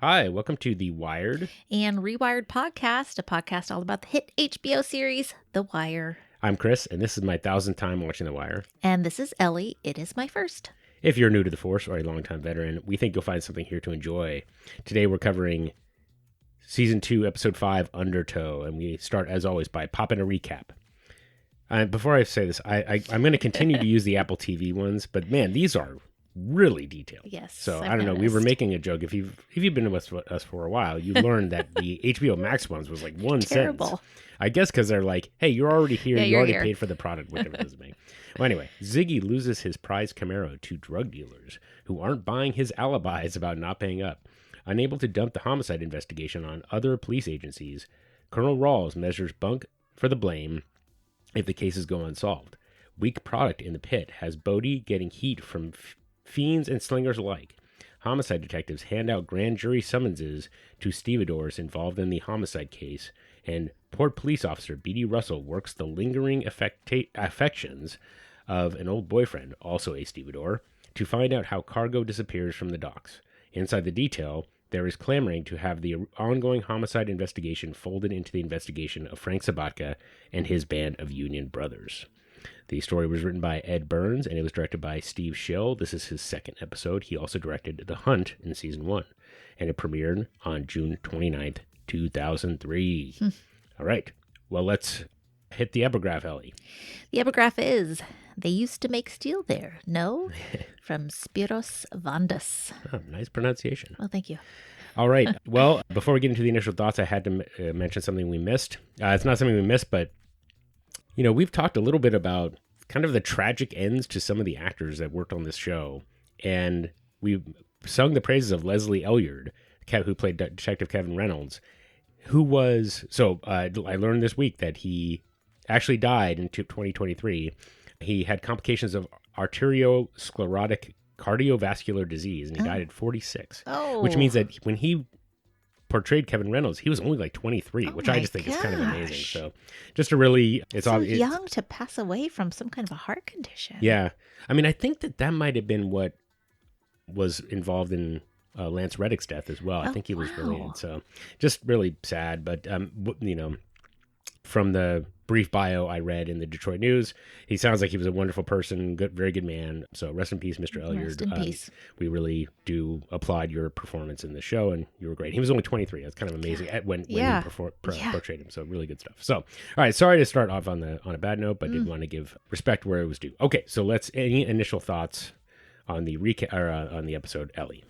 Hi, welcome to the Wired and Rewired podcast, a podcast all about the hit HBO series, The Wire. I'm Chris, and this is my 1,000th time watching The Wire. And this is Ellie. It is my first. If you're new to the Force or a longtime veteran, we think you'll find something here to enjoy. Today we're covering Season 2, Episode 5, Undertow, and we start, as always, by popping a recap. Before I say this, I'm going to continue to use the Apple TV ones, but man, these are really detailed. Yes. So I don't know. We were making a joke. If you've been with us for a while, you learned that the HBO Max ones was like one Terrible. sentence. I guess because they're like, hey, you're already here. Yeah, you already here. paid for the product, whatever it doesn't make. Well, anyway, Ziggy loses his prized Camaro to drug dealers who aren't buying his alibis about not paying up. Unable to dump the homicide investigation on other police agencies, Colonel Rawls measures Bunk for the blame if the cases go unsolved. Weak product in the pit has Bodie getting heat from fiends and slingers alike. Homicide detectives hand out grand jury summonses to stevedores involved in the homicide case, and Port Police Officer Beadie Russell works the lingering affections of an old boyfriend, also a stevedore, to find out how cargo disappears from the docks. Inside the detail, there is clamoring to have the ongoing homicide investigation folded into the investigation of Frank Sabatka and his band of Union brothers. The story was written by Ed Burns, and it was directed by Steve Schill. This is his second episode. He also directed The Hunt in Season 1, and it premiered on June 29th, 2003. All right. Well, let's hit the epigraph, Ellie. The epigraph is, they used to make steel there, no? From Spiros Vandas. Oh, nice pronunciation. Well, thank you. All right. Well, before we get into the initial thoughts, I had to mention something we missed. It's not something we missed, but we've talked a little bit about kind of the tragic ends to some of the actors that worked on this show. And we sung the praises of Leslie Elyard, who played Detective Kevin Reynolds, who was, I learned this week that he actually died in 2023. He had complications of arteriosclerotic cardiovascular disease, and he died at 46. Oh. Which means that when he portrayed Kevin Reynolds, he was only like 23, which I just think is kind of amazing. So just a really, it's obvious. Young to pass away from some kind of a heart condition. Yeah. I mean, I think that might have been what was involved in Lance Reddick's death as well. I think he was related. So just really sad. But, from the brief bio I read in the Detroit News, he sounds like he was a wonderful person, very good man. So rest in peace, Mr. Elyard. Rest in peace. We really do applaud your performance in the show, and you were great. He was only 23. That's kind of amazing when you portrayed him. So really good stuff. So, all right, sorry to start off on a bad note, but did want to give respect where it was due. Okay, so any initial thoughts on the recap or on the episode, Ellie?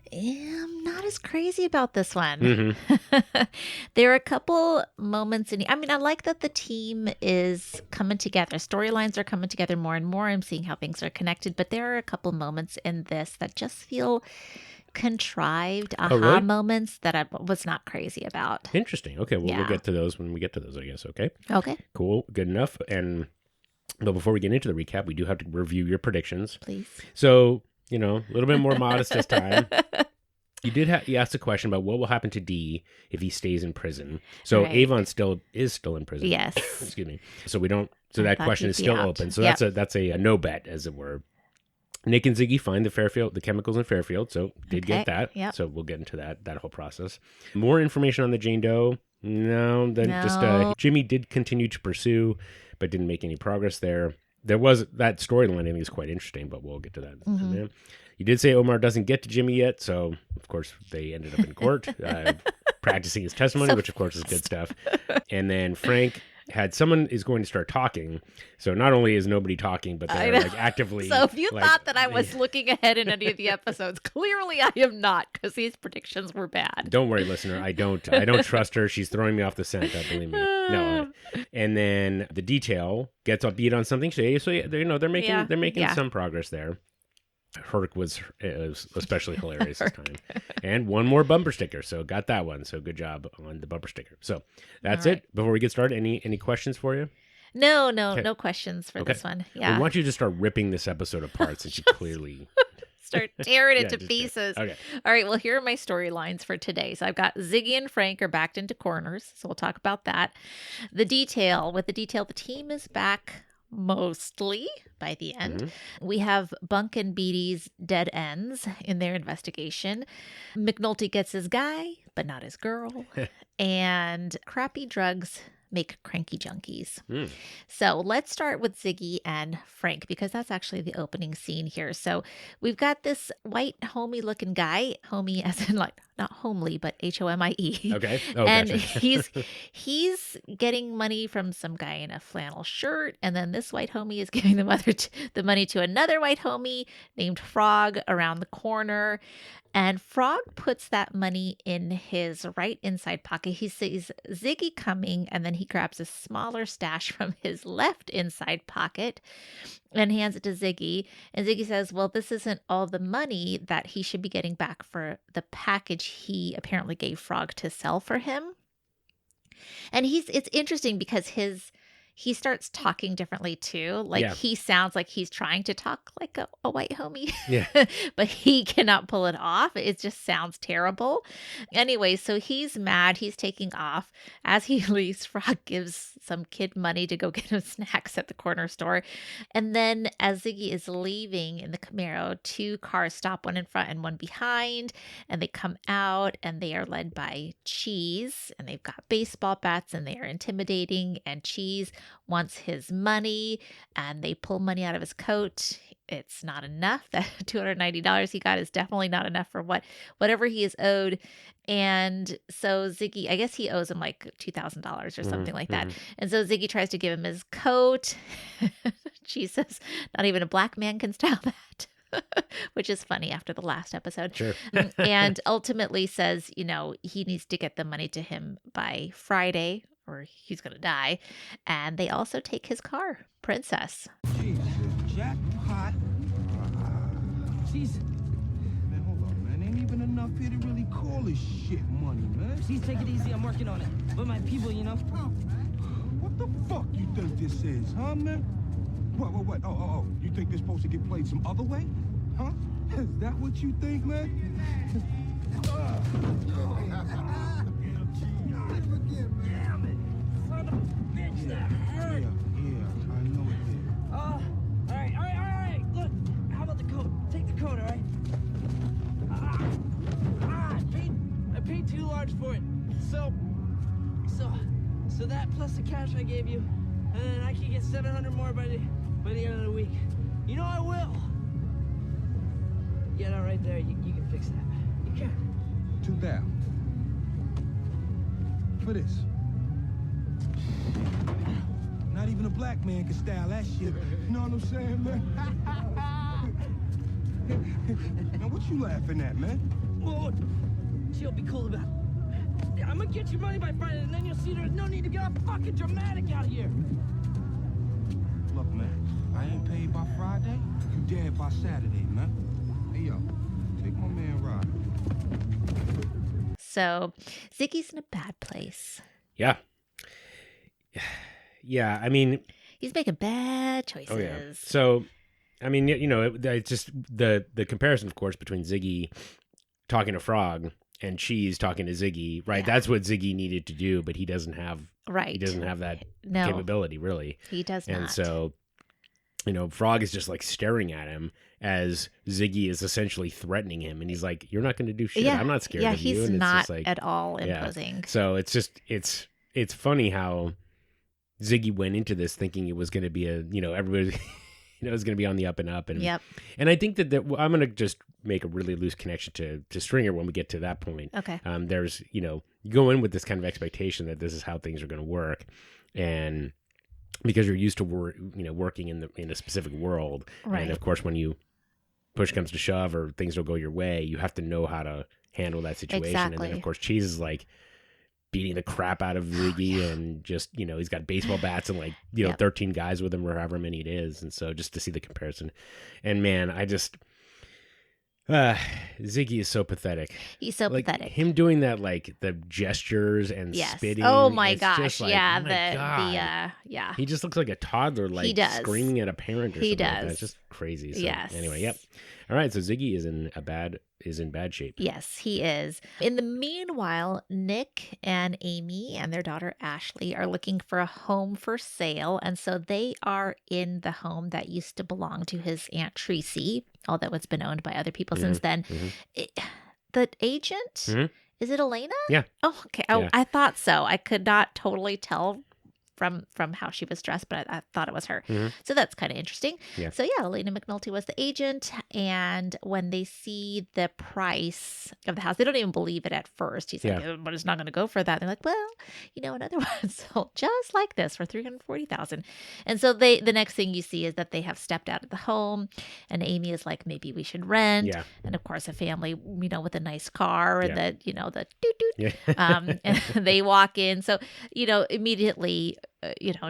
I'm not as crazy about this one. Mm-hmm. There are a couple moments I like that the team is coming together. Storylines are coming together more and more. I'm seeing how things are connected, but there are a couple moments in this that just feel contrived really? Moments that I was not crazy about. Interesting. Okay, well, we'll get to those when we get to those, I guess. Okay. Cool. Good enough. But before we get into the recap, we do have to review your predictions. Please. So, a little bit more modest this time. You asked a question about what will happen to Dee if he stays in prison. So right. Avon is still in prison. Yes. Excuse me. So we don't. So that question is still open. So that's a no bet, as it were. Nick and Ziggy find the chemicals in Fairfield. So did get that. Yep. So we'll get into that whole process. More information on the Jane Doe. No. Just Jimmy did continue to pursue, but didn't make any progress there. There was that storyline. I think is quite interesting, but we'll get to that. Mm-hmm. You did say Omar doesn't get to Jimmy yet, so of course they ended up in court practicing his testimony, which of course is good stuff. And then Frank had someone is going to start talking. So not only is nobody talking, but they're like actively. So if you thought that I was looking ahead in any of the episodes, clearly I am not, because these predictions were bad. Don't worry, listener. I don't trust her. She's throwing me off the scent. Believe me. No. And then the detail gets upbeat on something. So they're making some progress there. Herc was especially hilarious this time. And one more bumper sticker. So got that one. So good job on the bumper sticker. So that's it. Before we get started, any questions for you? No questions for this one. Yeah. Well, why don't you just start ripping this episode apart since you clearly start tearing it Yeah, to just pieces. okay. All right, well, here are my storylines for today. So I've got Ziggy and Frank are backed into corners, so we'll talk about that. The detail, the team is back mostly by the end. We have Bunk and Beadie's dead ends in their investigation. McNulty gets his guy, but not his girl. And crappy drugs make cranky junkies. So let's start with Ziggy and Frank, because that's actually the opening scene here. So we've got this white homey looking guy, homey as in like not homely, but Homie. Okay. Oh, and gotcha. he's getting money from some guy in a flannel shirt, and then this white homie is giving the money to another white homie named Frog around the corner. And Frog puts that money in his right inside pocket. He sees Ziggy coming, and then he grabs a smaller stash from his left inside pocket and hands it to Ziggy. And Ziggy says, well, this isn't all the money that he should be getting back for the package he apparently gave Frog to sell for him. And it's interesting because he starts talking differently too. Like he sounds like he's trying to talk like a white homie, but he cannot pull it off. It just sounds terrible. Anyway, so he's mad. He's taking off. As he leaves, Frog gives some kid money to go get him snacks at the corner store. And then as Ziggy is leaving in the Camaro, two cars stop, one in front and one behind. And they come out and they are led by Cheese. And they've got baseball bats and they are intimidating. And Cheese wants his money, and they pull money out of his coat. It's not enough. That $290 he got is definitely not enough for whatever he is owed. And so Ziggy, I guess he owes him like $2,000 or something like that. And so Ziggy tries to give him his coat. Jesus, not even a black man can style that. Which is funny after the last episode. Sure. And ultimately says, he needs to get the money to him by Friday or he's going to die. And they also take his car, Princess. Jesus, jackpot. Jeez. Man, hold on, man. Ain't even enough here to really call this shit money, man. Please take it easy. I'm working on it. But my people, What the fuck you think this is, huh, man? What? Oh. You think this supposed to get played some other way? Huh? Is that what you think, man? Damn it. Son of a bitch, that hurt. Yeah, I know it did. All right. Look, how about the coat? Take the coat, all right? I paid too large for it. So that plus the cash I gave you, and then I can get 700 more by the end of the week. I will. Yeah, no, right there. You can fix that. You can. 2,000. For this. Not even a black man can style that shit. You know what I'm saying, man? Now, what you laughing at, man? Whoa, she'll be cool about it. I'm gonna get your money by Friday, and then you'll see there's no need to get all fucking dramatic out here. Look, man, I ain't paid by Friday. You dead by Saturday, man. Hey, yo, take my man Rod. So Ziggy's in a bad place. Yeah. Yeah, I mean... He's making bad choices. Oh, yeah. So, I mean, it's just the comparison, of course, between Ziggy talking to Frog and Cheese talking to Ziggy, right? Yeah. That's what Ziggy needed to do, but he doesn't have that capability, really. He does not. And so, Frog is just like staring at him as Ziggy is essentially threatening him, and he's like, "You're not going to do shit. I'm not scared of you." Yeah, he's and not it's just like, at all imposing. So it's just it's funny how Ziggy went into this thinking it was going to be everybody. It was going to be on the up and up. And and I think that I'm going to just make a really loose connection to Stringer when we get to that point. Okay. There's, you go in with this kind of expectation that this is how things are going to work. And because you're used to working in a specific world. Right. And of course, when push comes to shove or things don't go your way, you have to know how to handle that situation. Exactly. And then of course, Cheese is like beating the crap out of Ziggy and just, he's got baseball bats and 13 guys with him or however many it is. And so just to see the comparison, and man, I just, Ziggy is so pathetic. He's so pathetic. Him doing that, the gestures and spitting. Oh my gosh. Just Yeah. He just looks like a toddler, he does. screaming at a parent or something like that. It's just crazy. So, yes. Anyway, yep. All right, so Ziggy is in bad shape. Yes, he is. In the meanwhile, Nick and Amy and their daughter Ashley are looking for a home for sale. And so they are in the home that used to belong to his Aunt Tracy, although it's been owned by other people since then. The agent, is it Elena? Yeah. Oh, okay. Oh, Yeah. I thought so. I could not totally tell from how she was dressed, but I thought it was her. So that's kind of interesting. Yeah. So yeah, Elena McNulty was the agent. And when they see the price of the house, they don't even believe it at first. He's like, but it's not going to go for that. They're like, well, another one sold just like this for $340,000. And so the next thing you see is that they have stepped out of the home, and Amy is like, maybe we should rent. Yeah. And of course, a family, with a nice car and the doot doot. Yeah. And they walk in. So, immediately,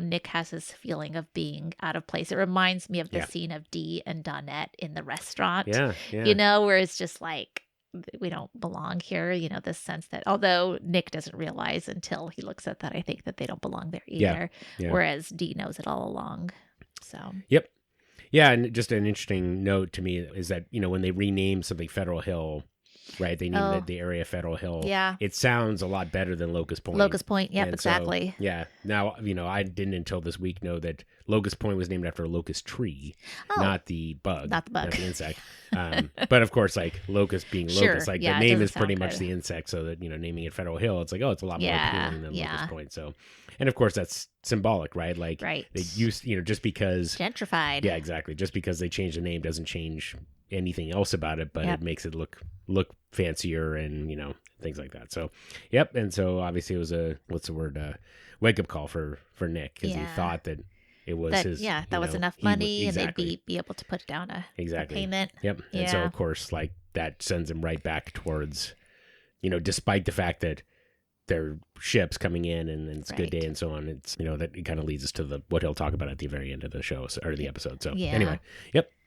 Nick has this feeling of being out of place. It reminds me of the scene of Dee and Donette in the restaurant. Yeah. Where it's just like, we don't belong here. This sense that, although Nick doesn't realize until he looks at that, I think that they don't belong there either. Yeah. Whereas Dee knows it all along. So. Yep. Yeah, and just an interesting note to me is that, when they rename something Federal Hill, right? They named the area Federal Hill. Yeah. It sounds a lot better than Locust Point. Locust Point, yep, And exactly. So, yeah. Now, I didn't until this week know that Locust Point was named after a locust tree, not the bug. Not the bug. Not the insect. But of course, like locust being locust, like the name is pretty much the insect, so that, naming it Federal Hill, it's like, it's a lot more appealing than Locust Point. So, and of course, that's symbolic, right? Like, they used, just because. Gentrified. Yeah, exactly. Just because they changed the name doesn't change anything else about it, but it makes it look fancier and things like that. So and so obviously it was a wake up call for Nick, because he thought that it was his that was enough money and they'd be able to put down a payment. And so of course, like, that sends him right back towards despite the fact that their ships coming in and it's a good day and so on, it's that it kind of leads us to what he'll talk about at the very end of the show or the episode. So anyway,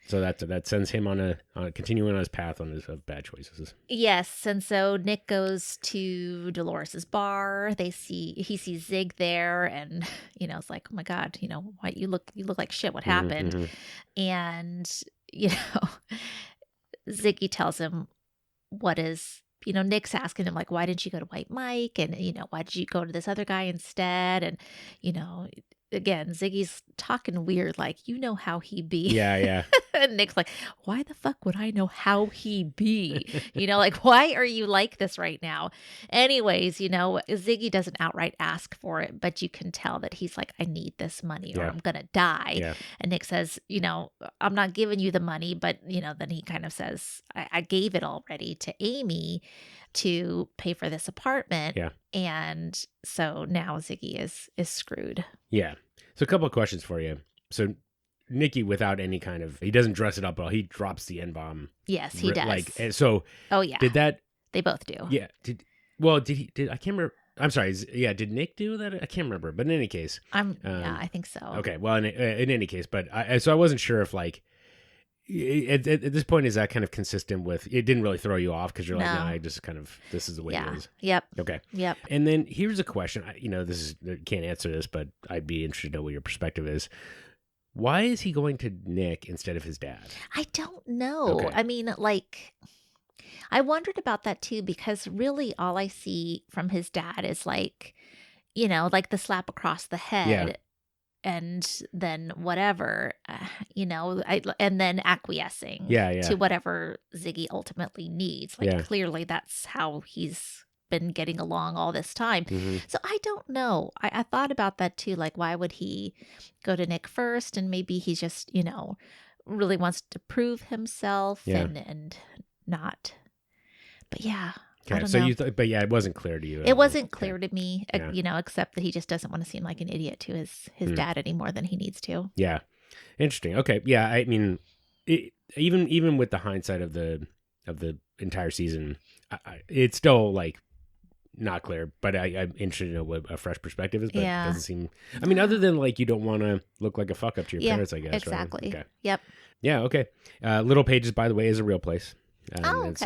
so that sends him on a continuing on his path on his bad choices. Yes, and so Nick goes to Dolores's bar. He sees Zig there, and it's like, oh my God, why you look like shit. What happened? And Ziggy tells him what is. Nick's asking him, like, why didn't you go to White Mike? And, why did you go to this other guy instead? And, again, Ziggy's talking weird, like, how he be. Yeah. And Nick's like, why the fuck would I know how he be? Like, why are you like this right now? Anyways, Ziggy doesn't outright ask for it, but you can tell that he's like, I need this money or I'm going to die. Yeah. And Nick says, I'm not giving you the money, but, then he kind of says, I gave it already to Amy to pay for this apartment. Yeah. And so now Ziggy is screwed. Yeah. So a couple of questions for you. So Nicky, without any kind of, he doesn't dress it up at all. He drops the N-bomb. Yes, he does. Like, so. Oh yeah. Did that? They both do. Yeah. Did he? I can't remember. I'm sorry. Yeah. Did Nick do that? I can't remember. But in any case. Yeah, I think so. Okay. Well, in any case, but so I wasn't sure if, like, at this point, is that kind of consistent with, it didn't really throw you off because you're like, no, I just kind of, this is the way it is. Yep. Okay. Yep. And then here's a question. I can't answer this, but I'd be interested to know what your perspective is. Why is he going to Nick instead of his dad? I don't know. Okay. I mean, like, I wondered about that too, because really all I see from his dad is like, like the slap across the head. Yeah. And then whatever, and then acquiescing to whatever Ziggy ultimately needs. Like, clearly that's how he's been getting along all this time. Mm-hmm. So I don't know. I thought about that too. Like, why would he go to Nick first? And maybe he just, really wants to prove himself and not. But yeah. Okay, so you but it wasn't clear to you. It wasn't clear to me, except that he just doesn't want to seem like an idiot to his dad any more than he needs to. Yeah, interesting. Okay, yeah, I mean, even with the hindsight of the entire season, it's still like not clear. But I'm interested to know what a fresh perspective is. But it doesn't seem. I mean, other than like you don't want to look like a fuck up to your parents, I guess. Exactly. Right? Okay. Yep. Yeah. Okay. Little Pages, by the way, is a real place. Okay. It's,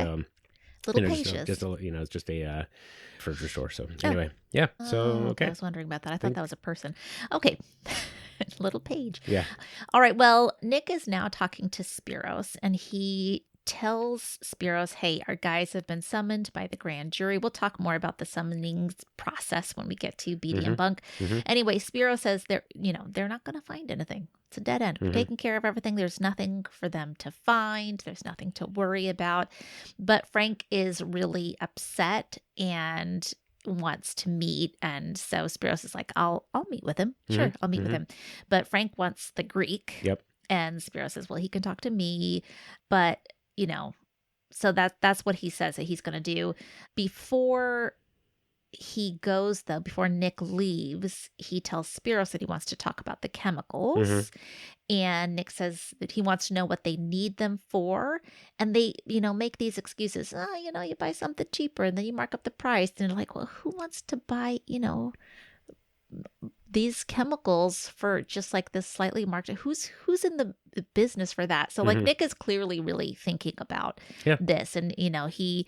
Little Pages. It's just a furniture store. So anyway, yeah. So okay. I was wondering about that. I thought that was a person. Okay. Little Page. Yeah. All right. Well, Nick is now talking to Spiros, and he tells Spiros, hey, our guys have been summoned by the grand jury. We'll talk more about the summoning process when we get to Beadie and Bunk. Anyway, Spiros says they're not going to find anything. It's a dead end. We're taking care of everything. There's nothing for them to find. There's nothing to worry about. But Frank is really upset and wants to meet. And so Spiros is like, I'll meet with him. Sure, I'll meet with him. But Frank wants the Greek. Yep. And Spiros says, well, he can talk to me. But, so that's what he says that he's going to do. Before he goes, though, before Nick leaves, he tells Spiros that he wants to talk about the chemicals. And Nick says that he wants to know what they need them for. And they, make these excuses. You buy something cheaper and then you mark up the price. And they're like, well, who wants to buy, these chemicals for just like this slightly marked? Who's in the business for that? So like Nick is clearly really thinking about this, and he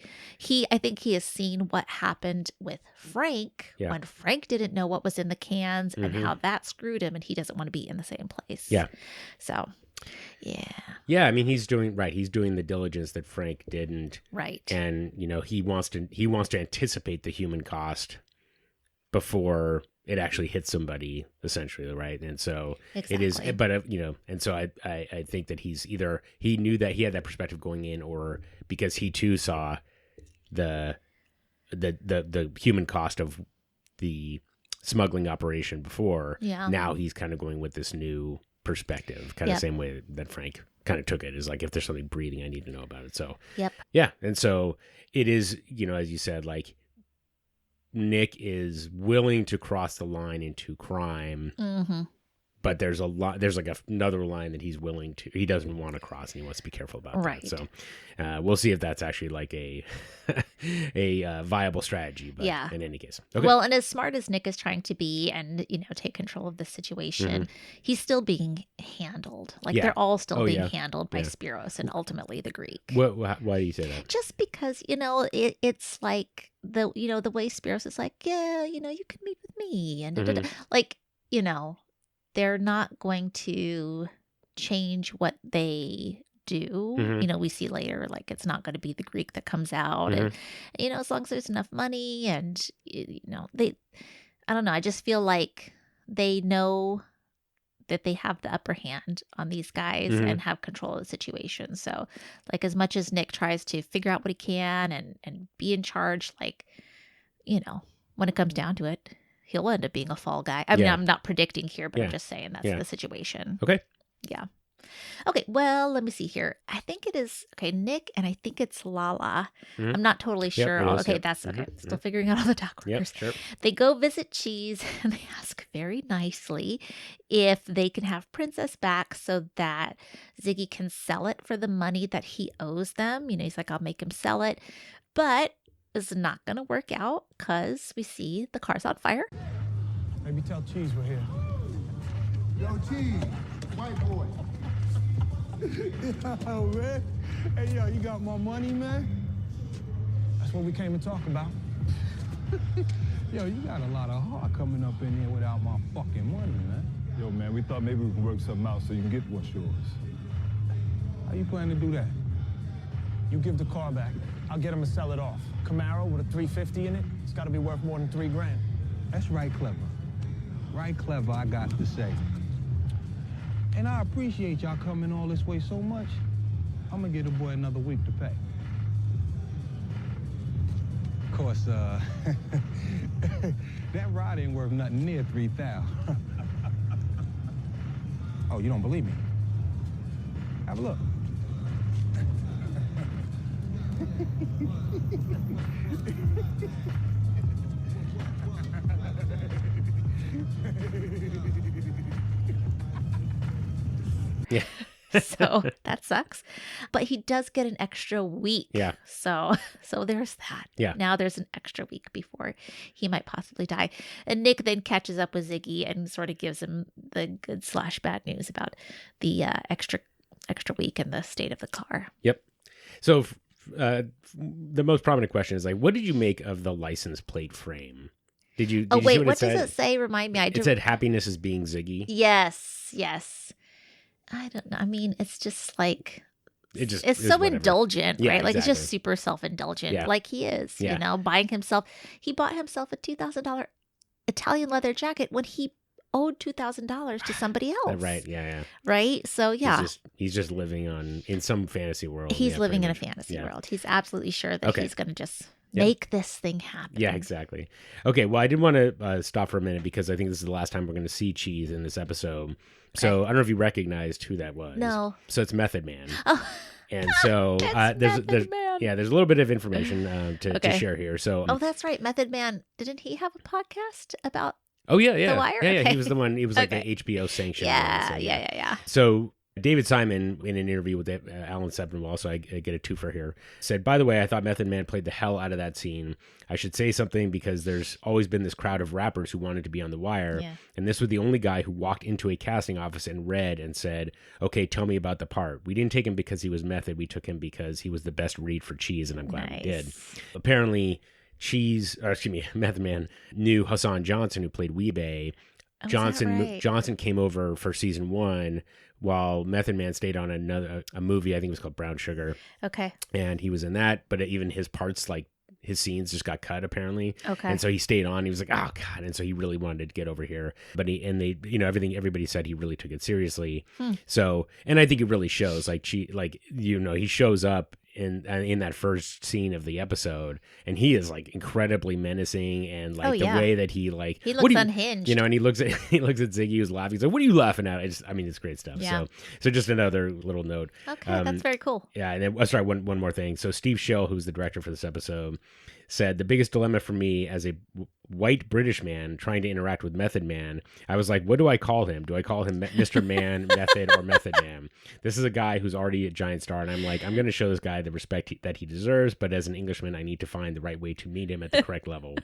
I think he has seen what happened with Frank when Frank didn't know what was in the cans and how that screwed him, and he doesn't want to be in the same place. So I mean, he's doing the diligence that Frank didn't, and he wants to anticipate the human cost before it actually hits somebody, essentially, right? And so it is, but and so I think that he's either he knew that he had that perspective going in, or because he too saw the human cost of the smuggling operation before. Now he's kind of going with this new perspective, kind of same way that Frank kind of took it, is like, if there's something breathing, I need to know about it. So and so it is, as you said, like, Nick is willing to cross the line into crime, but there's like another line that he doesn't want to cross, and he wants to be careful about that. So we'll see if that's actually like a viable strategy. But in any case, well, and as smart as Nick is trying to be and take control of the situation, he's still being handled. Like they're all still being handled by Spiros and ultimately the Greek. Why do you say that? Just because it's like the way Spiros is like, you can meet with me, and like they're not going to change what they do. We see later, like, it's not going to be the Greek that comes out, and as long as there's enough money, and I don't know, I just feel like they know that they have the upper hand on these guys and have control of the situation. So like, as much as Nick tries to figure out what he can and be in charge, like, when it comes down to it, he'll end up being a fall guy. I mean, I'm not predicting here, but I'm just saying that's the situation. Okay. Yeah. Okay, well, let me see here. I think it is, Nick, and I think it's Lala. I'm not totally sure. That's okay. Still figuring out all the dock workers. Sure. They go visit Cheese, and they ask very nicely if they can have Princess back so that Ziggy can sell it for the money that he owes them. He's like, I'll make him sell it. But it's not going to work out because we see the car's on fire. Maybe tell Cheese we're here. Yo, Cheese, white boy. Yo, man. Hey, yo, you got more money, man? That's what we came to talk about. Yo, you got a lot of heart coming up in here without my fucking money, man. Yo, man, we thought maybe we could work something out so you can get what's yours. How you plan to do that? You give the car back. I'll get him to sell it off. Camaro with a 350 in it, it's got to be worth more than $3 grand. That's right clever. Right clever, I got to say. And I appreciate y'all coming all this way so much. I'm gonna get the boy another week to pay. Of course, that ride ain't worth nothing near $3,000. Oh, you don't believe me? Have a look. Yeah. So that sucks. But he does get an extra week. Yeah. So there's that. Yeah. Now there's an extra week before he might possibly die. And Nick then catches up with Ziggy and sort of gives him the good/bad news about the extra week and the state of the car. Yep. So the most prominent question is, like, what did you make of the license plate frame? Did you wait, see what does it say? Remind me. It said happiness is being Ziggy. Yes. I don't know. I mean, it's just like it just it's is so whatever. indulgent, Yeah, right? Like it's just exactly. super self-indulgent, Yeah. like he is, Yeah. you know, he bought himself a $2,000 Italian leather jacket when he owed $2,000 to somebody else. Right. Yeah. Right? So yeah. He's just living in some fantasy world. He's yeah, living in pretty a much. fantasy Yeah. world. He's absolutely sure that Okay. he's going to just Yep. make this thing happen. Yeah, exactly. Okay, well, I did want to stop for a minute because I think this is the last time we're going to see Cheese in this episode. So I don't know if you recognized who that was. No. So it's Method Man. Oh, And so That's there's Method Man. there's a little bit of information to Okay. share here. So oh, that's right. Method Man. Didn't he have a podcast about? oh yeah. The Wire? Yeah, Okay. he was the one. He was like Okay. the HBO sanctioned Yeah, one. So, yeah. So David Simon, in an interview with Alan Sepinwall, so I get a twofer here, said, by the way, I thought Method Man played the hell out of that scene. I should say something because there's always been this crowd of rappers who wanted to be on The Wire. Yeah. And this was the only guy who walked into a casting office and read and said, okay, tell me about the part. We didn't take him because he was Method. We took him because he was the best read for Cheese, and I'm glad we did. Apparently, Method Man knew Hassan Johnson, who played Weebay. Oh, is that right? Johnson came over for season 1 while Method Man stayed on a movie, I think it was called Brown Sugar, Okay. and he was in that, but even his parts, like his scenes, just got cut apparently. Okay. And so he stayed on. He was like, oh God, and so he really wanted to get over here, but everybody said he really took it seriously. So, and I think it really shows. Like he shows up in that first scene of the episode, and he is like incredibly menacing, and like the way that he like he looks unhinged, and he looks at Ziggy, who's laughing. He's like, "What are you laughing at?" It's great stuff. Yeah. So just another little note. Okay, that's very cool. Yeah, and then sorry, one more thing. So Steve Schill, who's the director for this episode, said the biggest dilemma for me as a white British man trying to interact with Method Man, I was like, what do I call him? Do I call him Mr. Man, Method, or Method Man? This is a guy who's already a giant star, and I'm like, I'm going to show this guy the respect that he deserves, but as an Englishman, I need to find the right way to meet him at the correct level.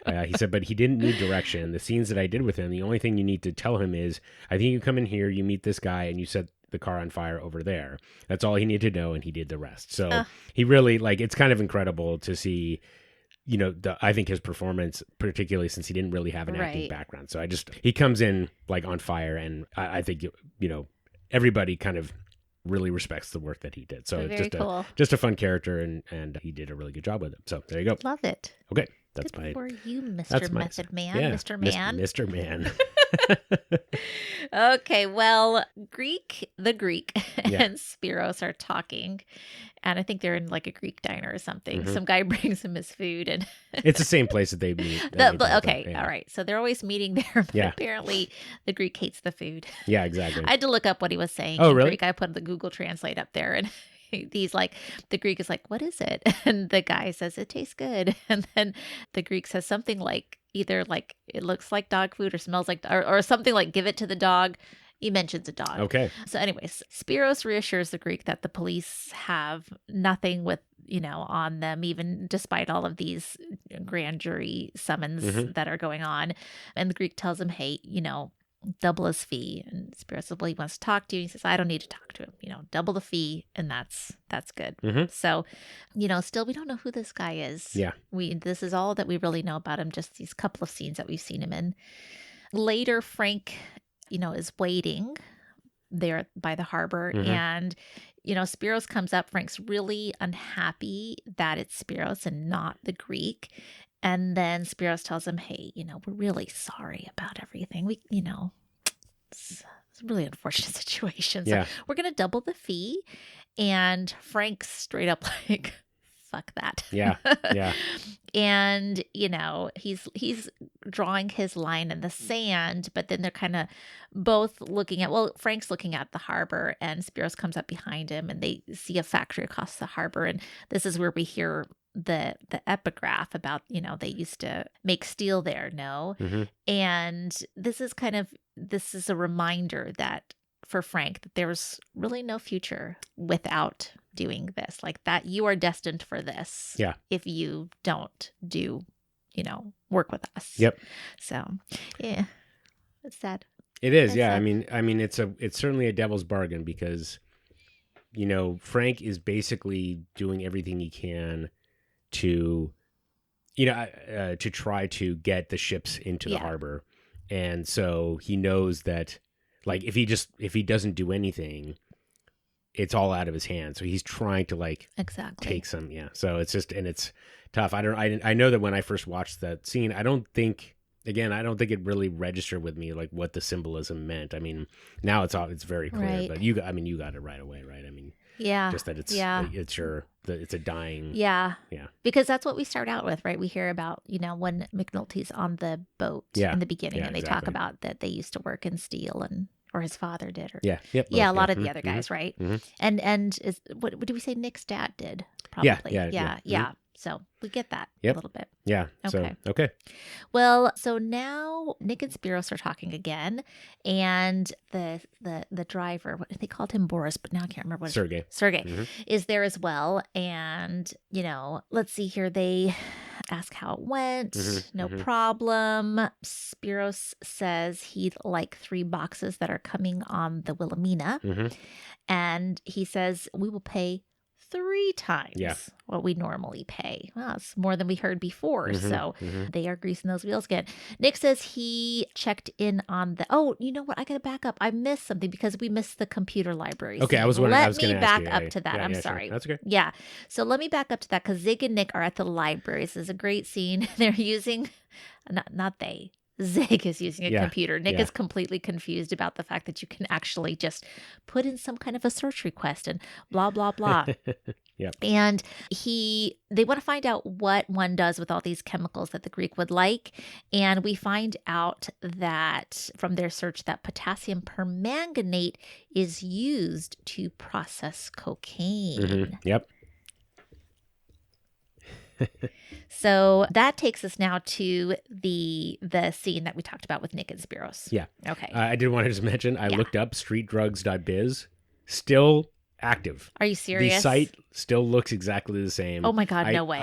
He said, but he didn't need direction. The scenes that I did with him, the only thing you need to tell him is, I think you come in here, you meet this guy, and you set the car on fire over there. That's all he needed to know, and he did the rest. So he really, like, it's kind of incredible to see, I think his performance, particularly since he didn't really have an acting background. So he comes in like on fire, and I think, everybody kind of really respects the work that he did. So Very it's cool. just a fun character, and he did a really good job with it. So there you go. Love it. Okay. That's Good my for you, Mr. that's my- Method Man. yeah, Mr. Man. Mr. Man. Okay, well, the Greek Yeah. and Spiros are talking, and I think they're in like a Greek diner or something. Mhm. Some guy brings him his food, and It's the same place that they meet. okay, Yeah. all right. So they're always meeting there, but Yeah. apparently the Greek hates the food. Yeah, exactly. I had to look up what he was saying. Oh, in really? Greek. I put the Google Translate up there, and he's like, the Greek is like, what is it? And the guy says, it tastes good. And then the Greek says something like, either like, it looks like dog food or smells like, or something like, give it to the dog. He mentions a dog. Okay. So anyways, Spiros reassures the Greek that the police have nothing with, on them, even despite all of these grand jury summons Mhm. that are going on. And the Greek tells him, hey, double his fee. And Spiros says, well, he wants to talk to you. He says, I don't need to talk to him. Double the fee, and that's good. Mhm. So, still we don't know who this guy is. Yeah. This is all that we really know about him, just these couple of scenes that we've seen him in. Later, Frank, is waiting there by the harbor, Mhm. and Spiros comes up. Frank's really unhappy that it's Spiros and not the Greek. And then Spiros tells him, hey, we're really sorry about everything. It's a really unfortunate situation. So Yeah. we're going to double the fee. And Frank's straight up like, fuck that. Yeah. Yeah. And, he's drawing his line in the sand, but then they're kind of both looking at, Frank's looking at the harbor, and Spiros comes up behind him, and they see a factory across the harbor. And this is where we hear the epigraph about, they used to make steel there, no? Mhm. And this is a reminder that for Frank, that there's really no future without doing this, like that you are destined for this. Yeah. If you don't do, work with us. Yep. So, yeah, it's sad. It is, That's yeah. it. I mean, it's certainly a devil's bargain because, Frank is basically doing everything he can to, to try to get the ships into the Yeah. harbor, and so he knows that, like, if he doesn't do anything, it's all out of his hands. So he's trying to like Exactly. take some, So it's just, and it's tough. I know that when I first watched that scene, I don't think it really registered with me like what the symbolism meant. I mean, now it's very clear, Right. but you got it right away, right? I mean, Yeah. just that it's a dying. Yeah. Yeah. Because that's what we start out with, right? We hear about, when McNulty's on the boat in the beginning, and they talk about that they used to work in steel, or his father did. Or, Yeah. Yep. yeah, a both, lot of Mhm, the other guys, right? mhm. And what do we say Nick's dad did? Probably. Yeah. Mhm. So we get that Yep. a little bit. Yeah. Okay. So, okay. Well, so now Nick and Spiros are talking again, and the driver, what they called him Boris, but now I can't remember what Sergey. Mhm. is there as well. And let's see here. They ask how it went. Mhm, No mhm. problem. Spiros says he'd like 3 boxes that are coming on the Wilhelmina, Mhm. and he says we will pay 3 times what we normally pay. Well, it's more than we heard before. Mhm, So mhm. they are greasing those wheels again. Nick says he checked in on you know what? I got to back up. I missed something because we missed the computer library. Okay, I scene. was wondering. Let I was me going to back ask you. up to that. I'm sure. sorry. That's okay. Yeah. So let me back up to that because Zig and Nick are at the library. This is a great scene. They're using, not they. Zig is using a computer. Nick is completely confused about the fact that you can actually just put in some kind of a search request and blah, blah, blah. Yep. And they want to find out what one does with all these chemicals that the Greek would like. And we find out that from their search that potassium permanganate is used to process cocaine. Mhm. Yep. So that takes us now to the scene that we talked about with Nick and Spiros. Yeah. Okay. I did want to just mention, I looked up streetdrugs.biz, still active. Are you serious? The site still looks exactly the same. Oh my God, no way.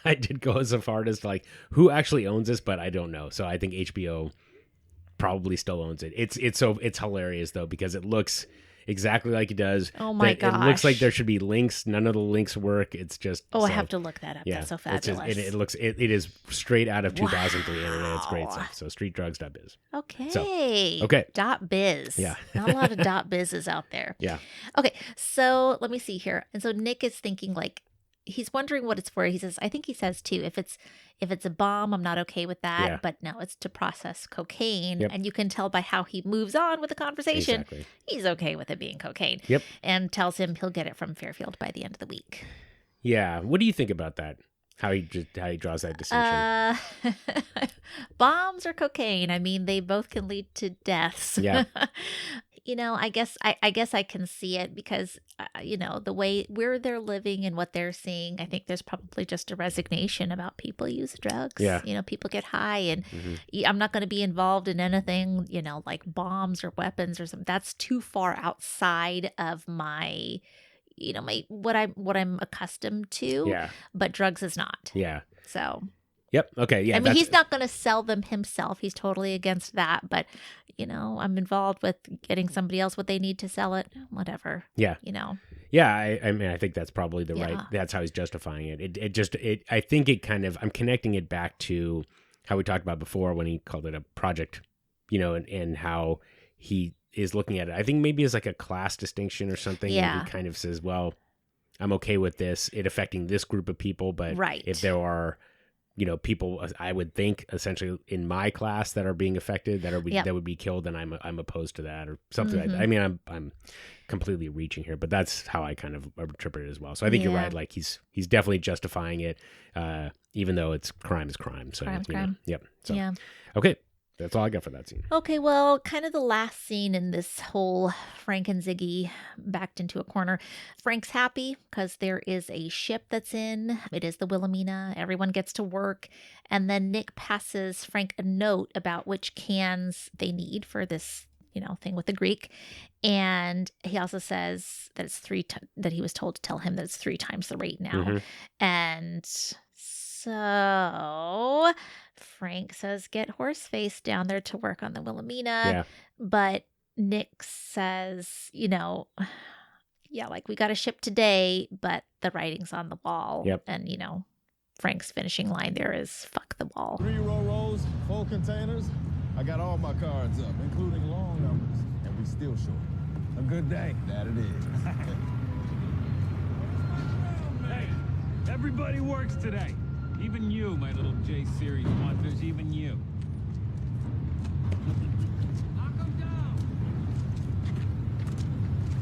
I did go as far as like who actually owns this, but I don't know. So I think HBO probably still owns it. It's hilarious though, because it looks exactly like it does. Oh my gosh. It looks like there should be links. None of the links work. It's just I have to look that up. Yeah, That's so it's fabulous. just, it is straight out of 2003 internet. It's great stuff. So streetdrugs.biz. Okay. So, okay. .biz. Yeah. Not a lot of .bizes out there. Yeah. Okay. So let me see here. And so Nick is thinking like, he's wondering what it's for. He says, I think he says too, if it's a bomb, I'm not okay with that. Yeah. But no, it's to process cocaine. Yep. And you can tell by how he moves on with the conversation. Exactly. He's okay with it being cocaine. Yep. And tells him he'll get it from Fairfield by the end of the week. Yeah. What do you think about that? How he draws that distinction? Bombs or cocaine. I mean, they both can lead to deaths. Yeah. I guess I can see it because, the way where they're living and what they're seeing, I think there's probably just a resignation about people use drugs. Yeah. People get high and Mhm. I'm not going to be involved in anything, like bombs or weapons or something. That's too far outside of my, what I'm accustomed to. Yeah. But drugs is not. Yeah. So. Yep. Okay. Yeah. I mean, he's not going to sell them himself. He's totally against that. But, I'm involved with getting somebody else what they need to sell it. Whatever. Yeah. Yeah. I mean, I think that's probably that's how he's justifying it. I think it kind of, I'm connecting it back to how we talked about before when he called it a project, and how he is looking at it. I think maybe as like a class distinction or something. Yeah. And he kind of says, well, I'm okay with it affecting this group of people. But if there are, people I would think essentially in my class that are being affected that would be killed, and I'm opposed to that or something like that. I mean, I'm completely reaching here, but that's how I kind of interpret it as well. So I think you're right. Like he's definitely justifying it, even though crime is crime. So crime. Yep. So okay. That's all I got for that scene. Okay, well, kind of the last scene in this whole Frank and Ziggy backed into a corner. Frank's happy because there is a ship that's in. It is the Wilhelmina. Everyone gets to work. And then Nick passes Frank a note about which cans they need for this, thing with the Greek. And he also says that it's that he was told to tell him that it's 3 times the rate now. Mm-hmm. And so Frank says, get Horseface down there to work on the Wilhelmina. Yeah. But Nick says, like we got a ship today, but the writing's on the wall. Yep. And, Frank's finishing line there is fuck the wall. 3 rolls, 4 containers. I got all my cards up, including long numbers, and we still short. A good day. That it is. Hey, everybody works today. Even you, my little J-Series wonders, even you. Knock him down.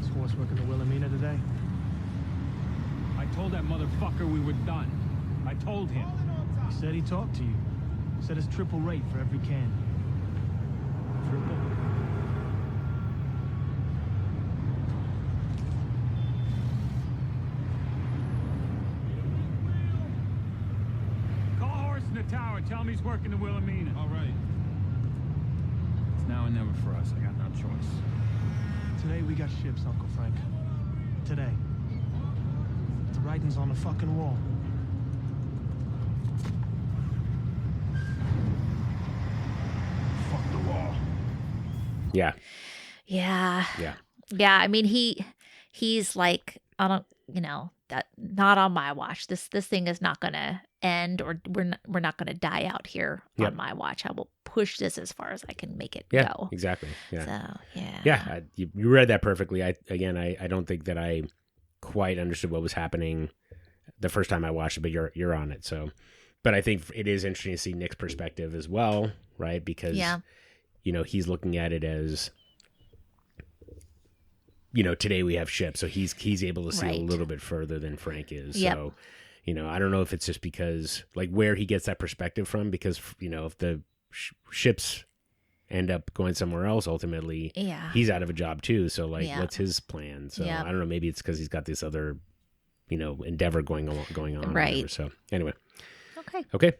Is Horse working the Wilhelmina today? I told that motherfucker we were done. I told him. He said he talked to you. He said it's triple rate for every can. Triple? Call Horse in the tower. Tell him he's working the Wilhelmina. All right. It's now or never for us. I got no choice. Today we got ships, Uncle Frank. Today. The writing's on the fucking wall. Fuck the wall. Yeah. Yeah. Yeah. Yeah. I mean, he's like, I don't, that not on my watch. This thing is not going to end, or we're not going to die out here on my watch. I will push this as far as I can make it go. Exactly. Yeah. So, yeah. Yeah. You read that perfectly. I don't think that I quite understood what was happening the first time I watched it, but you're on it. So, but I think it is interesting to see Nick's perspective as well, right? Because, he's looking at it as, today we have ships, so he's able to see a little bit further than Frank is. Yep. So, I don't know if it's just because, like, where he gets that perspective from, because, if the ships end up going somewhere else, ultimately, he's out of a job too. So, like, what's his plan? So, I don't know. Maybe it's because he's got this other, endeavor going on. Right. Whatever. So, anyway. Okay.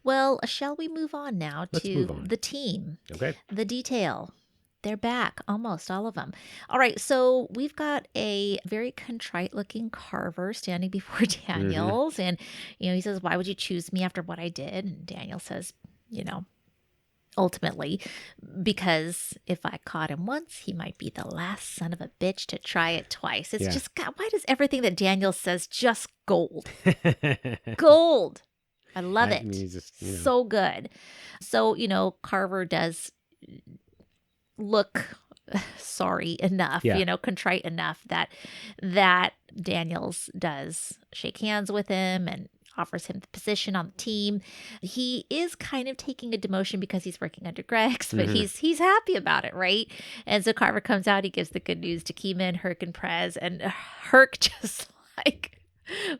Well, shall we move on now to the team? Okay. The detail. They're back, almost all of them. All right, so we've got a very contrite-looking Carver standing before Daniels, and he says, "Why would you choose me after what I did?" And Daniel says, ultimately, because if I caught him once, he might be the last son of a bitch to try it twice. It's just, God, why does everything that Daniel says just gold? Gold. I love it. So good. So, Carver does look sorry enough, contrite enough that Daniels does shake hands with him and offers him the position on the team. He is kind of taking a demotion because he's working under Greg's, but he's happy about it, right? And so Carver comes out, he gives the good news to Keeman, Herc, and Prez, and Herc just like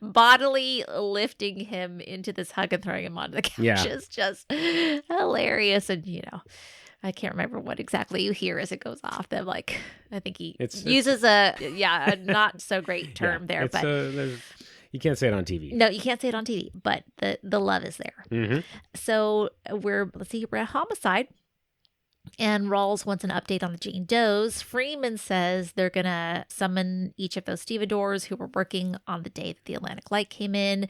bodily lifting him into this hug and throwing him onto the couch is just hilarious. And I can't remember what exactly you hear as it goes off. That I think he uses a not so great term there, but you can't say it on TV. No, you can't say it on TV, but the love is there. So we're at homicide, and Rawls wants an update on the Jane Does. Freeman says they're gonna summon each of those stevedores who were working on the day that the Atlantic Light came in,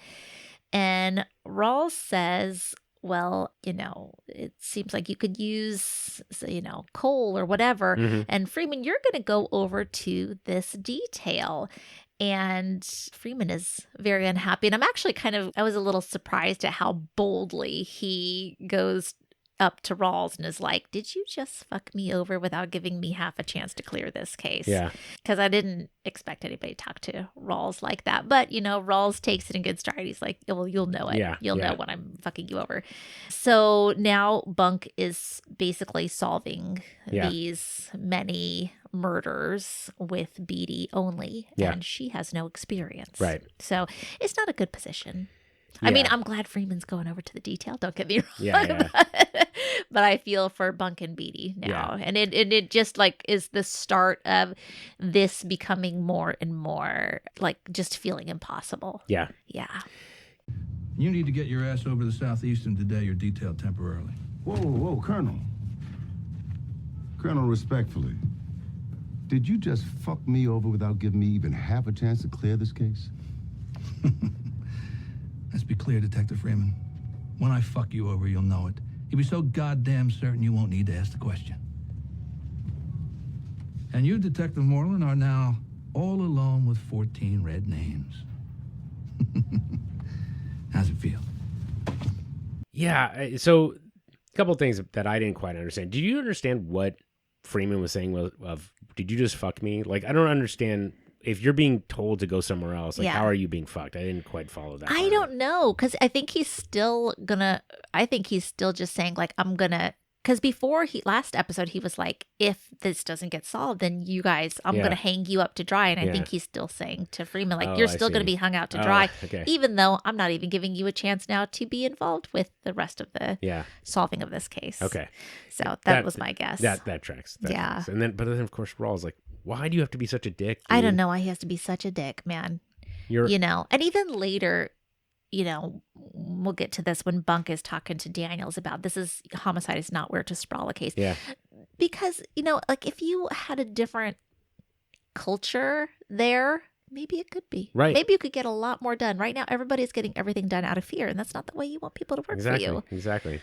and Rawls says, well, it seems like you could use, coal or whatever. And Freeman, you're going to go over to this detail. And Freeman is very unhappy. And I'm actually I was a little surprised at how boldly he goes up to Rawls and is like, did you just fuck me over without giving me half a chance to clear this case? Yeah. Because I didn't expect anybody to talk to Rawls like that. But, Rawls takes it in good stride. He's like, well, you'll know it. Yeah, you'll know when I'm fucking you over. So now Bunk is basically solving these many murders with Beadie only. And she has no experience. Right. So it's not a good position. I mean, I'm glad Freeman's going over to the detail. Don't get me wrong. But I feel for Bunk and Beadie now. And it just is the start of this becoming more and more just feeling impossible. Yeah. Yeah. You need to get your ass over to the Southeastern today. You're detailed temporarily. Whoa, Colonel. Colonel, respectfully, did you just fuck me over without giving me even half a chance to clear this case? Let's be clear, Detective Freeman. When I fuck you over, you'll know it. You'll be so goddamn certain you won't need to ask the question. And you, Detective Moreland, are now all alone with 14 red names. How's it feel? Yeah, so a couple of things that I didn't quite understand. Do you understand what Freeman was saying of did you just fuck me? Like, I don't understand. If you're being told to go somewhere else, like, how are you being fucked? I didn't quite follow that. I don't know, because I think he's still just saying, like, I'm gonna, because before last episode, he was like, if this doesn't get solved, then you guys, I'm gonna hang you up to dry. And I think he's still saying to Freeman, like, you're still gonna be hung out to dry, even though I'm not even giving you a chance now to be involved with the rest of the solving of this case. Okay. So that was my guess. That tracks. That tracks. But then of course Rawls like, why do you have to be such a dick, dude? I don't know why he has to be such a dick, man. You know, and even later, you know, we'll get to this when Bunk is talking to Daniels about homicide is not where to sprawl a case. Yeah. Because, you know, like if you had a different culture there, maybe it could be. Right. Maybe you could get a lot more done. Right now, everybody's getting everything done out of fear, and that's not the way you want people to work for you. Exactly.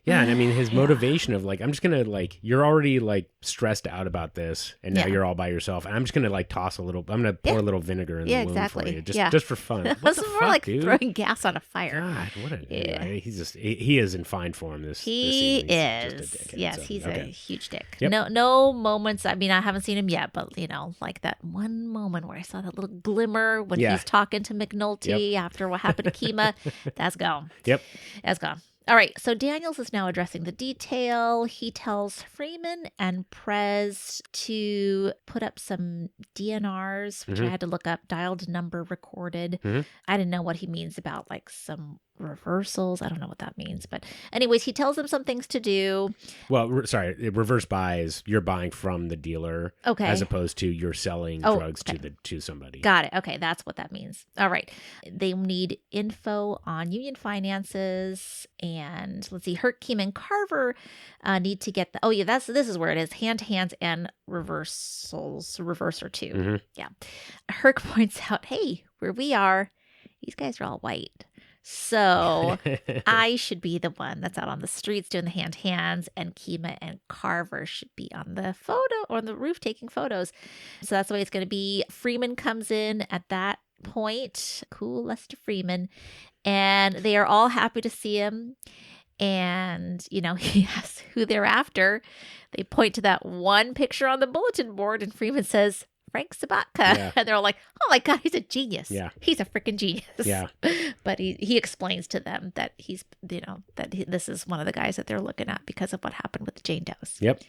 Yeah, and I mean, his motivation of like, I'm just going to like, you're already like stressed out about this, and now you're all by yourself, and I'm just going to like toss a little, I'm going to pour a little vinegar in the wound for you, just for fun. What the more fuck, like dude? throwing gas on a fire. God, what a, he is in fine form this season. Just a dickhead, yes, he's a huge dick. Yep. No moments, I mean, I haven't seen him yet, but you know, like that one moment where I saw that little glimmer when he's talking to McNulty after what happened to Kima, that's gone. Yep. That's gone. All right, so Daniels is now addressing the detail. He tells Freeman and Prez to put up some DNRs, which I had to look up, dialed number recorded. I didn't know what he means about like some reversals. I don't know what that means. But anyways, he tells them some things to do. Well, reverse buy is you're buying from the dealer as opposed to you're selling drugs to somebody. Got it. Okay, that's what that means. All right. They need info on union finances, and let's see, Herc, Keem, and Carver need to get this is where it is, hand-to-hands and reverser too. Yeah. Herc points out, hey, where we are, these guys are all white. So I should be the one that's out on the streets doing the hands, and Kima and Carver should be on the on the roof taking photos. So that's the way it's going to be. Freeman comes in at that point. Cool, Lester Freeman. And they are all happy to see him. And, you know, he asks who they're after. They point to that one picture on the bulletin board, and Freeman says, Frank Sabatka. And they're all like, oh my God, he's a genius. Yeah. He's a freaking genius. Yeah. But he explains to them that this is one of the guys that they're looking at because of what happened with the Jane Does. Yep.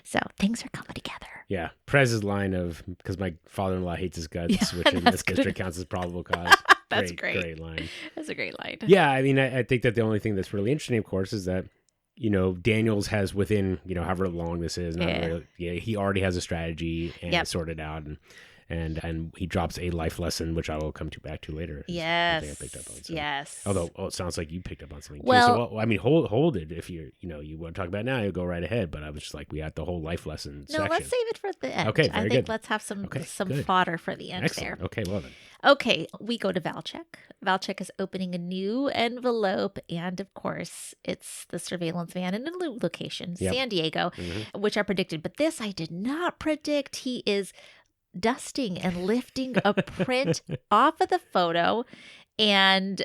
So things are coming together. Yeah. Prez's line of, because my father-in-law hates his guts, which in this district counts as probable cause. That's great. Great line. That's a great line. Yeah. I mean, I think that the only thing that's really interesting, of course, is that you know, Daniels has within, you know, however long this is, he already has a strategy and sorted out, and he drops a life lesson, which I will come back to later. Yes. I picked up on. So. Yes. Although, it sounds like you picked up on something. Well, too. So, I mean, hold it. If you want to talk about it now, you go right ahead. But I was just like, we had the whole life lesson section. Let's save it for the end. Okay, I think let's have some fodder for the end. Excellent. There. Okay, well then. Okay, we go to Valchek. Valchek is opening a new envelope, and of course, it's the surveillance van in a new location, San Diego, which I predicted. But this I did not predict. He is dusting and lifting a print off of the photo, and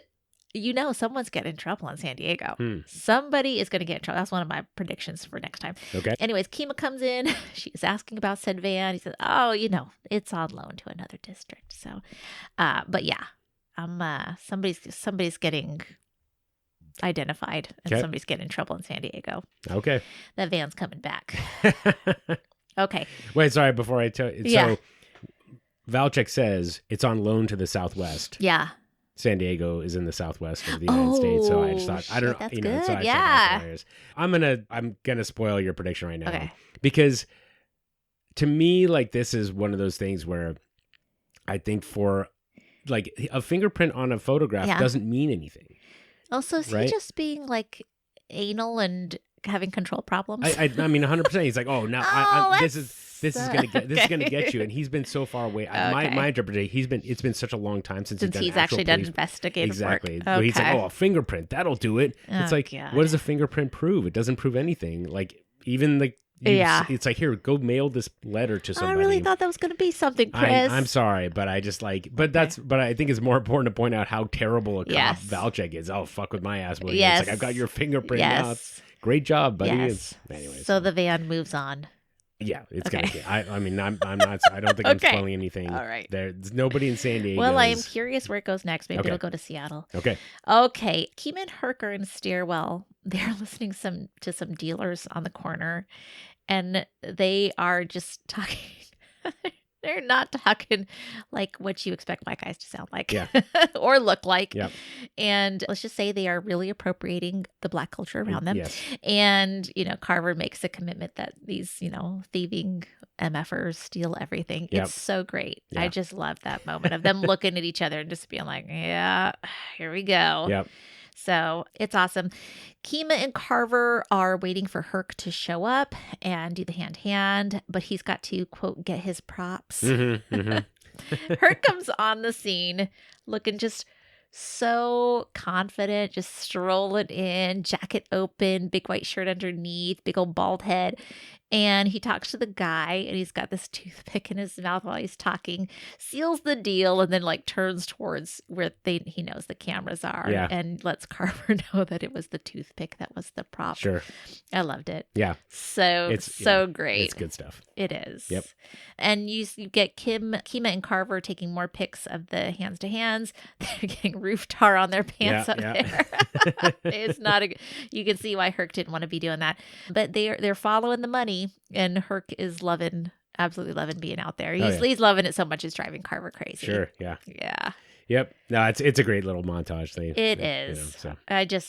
you know someone's getting in trouble in San Diego. Somebody is going to get in trouble. That's one of my predictions for next time. Okay. Anyways, Kima comes in. She's asking about said van. He says, oh, you know, it's on loan to another district. So, but yeah, somebody's getting identified, and somebody's getting in trouble in San Diego. Okay. That van's coming back. Okay. Wait, sorry, before I tell you. So, Valchek says it's on loan to the Southwest. Yeah. San Diego is in the Southwest of the United States, so I just thought I don't know. You know, so I that's hilarious. I'm gonna spoil your prediction right now, because to me, like, this is one of those things where I think for like a fingerprint on a photograph doesn't mean anything. Also, is he just being like anal and having control problems? I mean, 100%. He's like, oh, now this is gonna get you, and he's been so far away. My interpretation, it's been such a long time since he's actually done investigative work. Exactly. Where he's like, oh, a fingerprint, that'll do it. It's like, what does a fingerprint prove? It doesn't prove anything. Like, even like, it's like, here, go mail this letter to somebody. I really thought that was going to be something, Chris. I'm sorry, but I just like, but I think it's more important to point out how terrible a cop Valchek is. Oh, fuck with my ass. It's like, I've got your fingerprint now. Great job, buddy. Yes. Anyways. So the van moves on. Yeah, it's Okay. gonna get. I mean, I'm not. I don't think I'm Okay. spoiling anything. All right. There's nobody in San Diego. Well, I am curious where it goes next. Maybe Okay. it'll go to Seattle. Okay. Okay. Keema and Herc are in a stairwell. They're listening to some dealers on the corner, and they are just talking. They're not talking like what you expect my guys to sound like Yeah. or look like. Yep. And let's just say they are really appropriating the Black culture around them. Yes. And, Carver makes a commitment that these, thieving MFers steal everything. Yep. It's so great. Yeah. I just love that moment of them looking at each other and just being like, yeah, here we go. Yep. So it's awesome. Keema and Carver are waiting for Herc to show up and do the hand, but he's got to, quote, get his props. Herc comes on the scene looking just so confident, just strolling in, jacket open, big white shirt underneath, big old bald head. And he talks to the guy, and he's got this toothpick in his mouth while he's talking, seals the deal, and then turns towards where he knows the cameras are, and lets Carver know that it was the toothpick that was the prop. Sure. I loved it. Yeah. So It's so great. It's good stuff. It is. Yep. And you get Keema and Carver taking more pics of the hands to hands. They're getting roof tar on their pants up there. It's not you can see why Herc didn't want to be doing that. But they're following the money, and Herc is absolutely loving being out there. He's loving it so much it's driving Carver crazy. Sure. Yeah. Yeah. Yep. No, it's a great little montage thing. It is.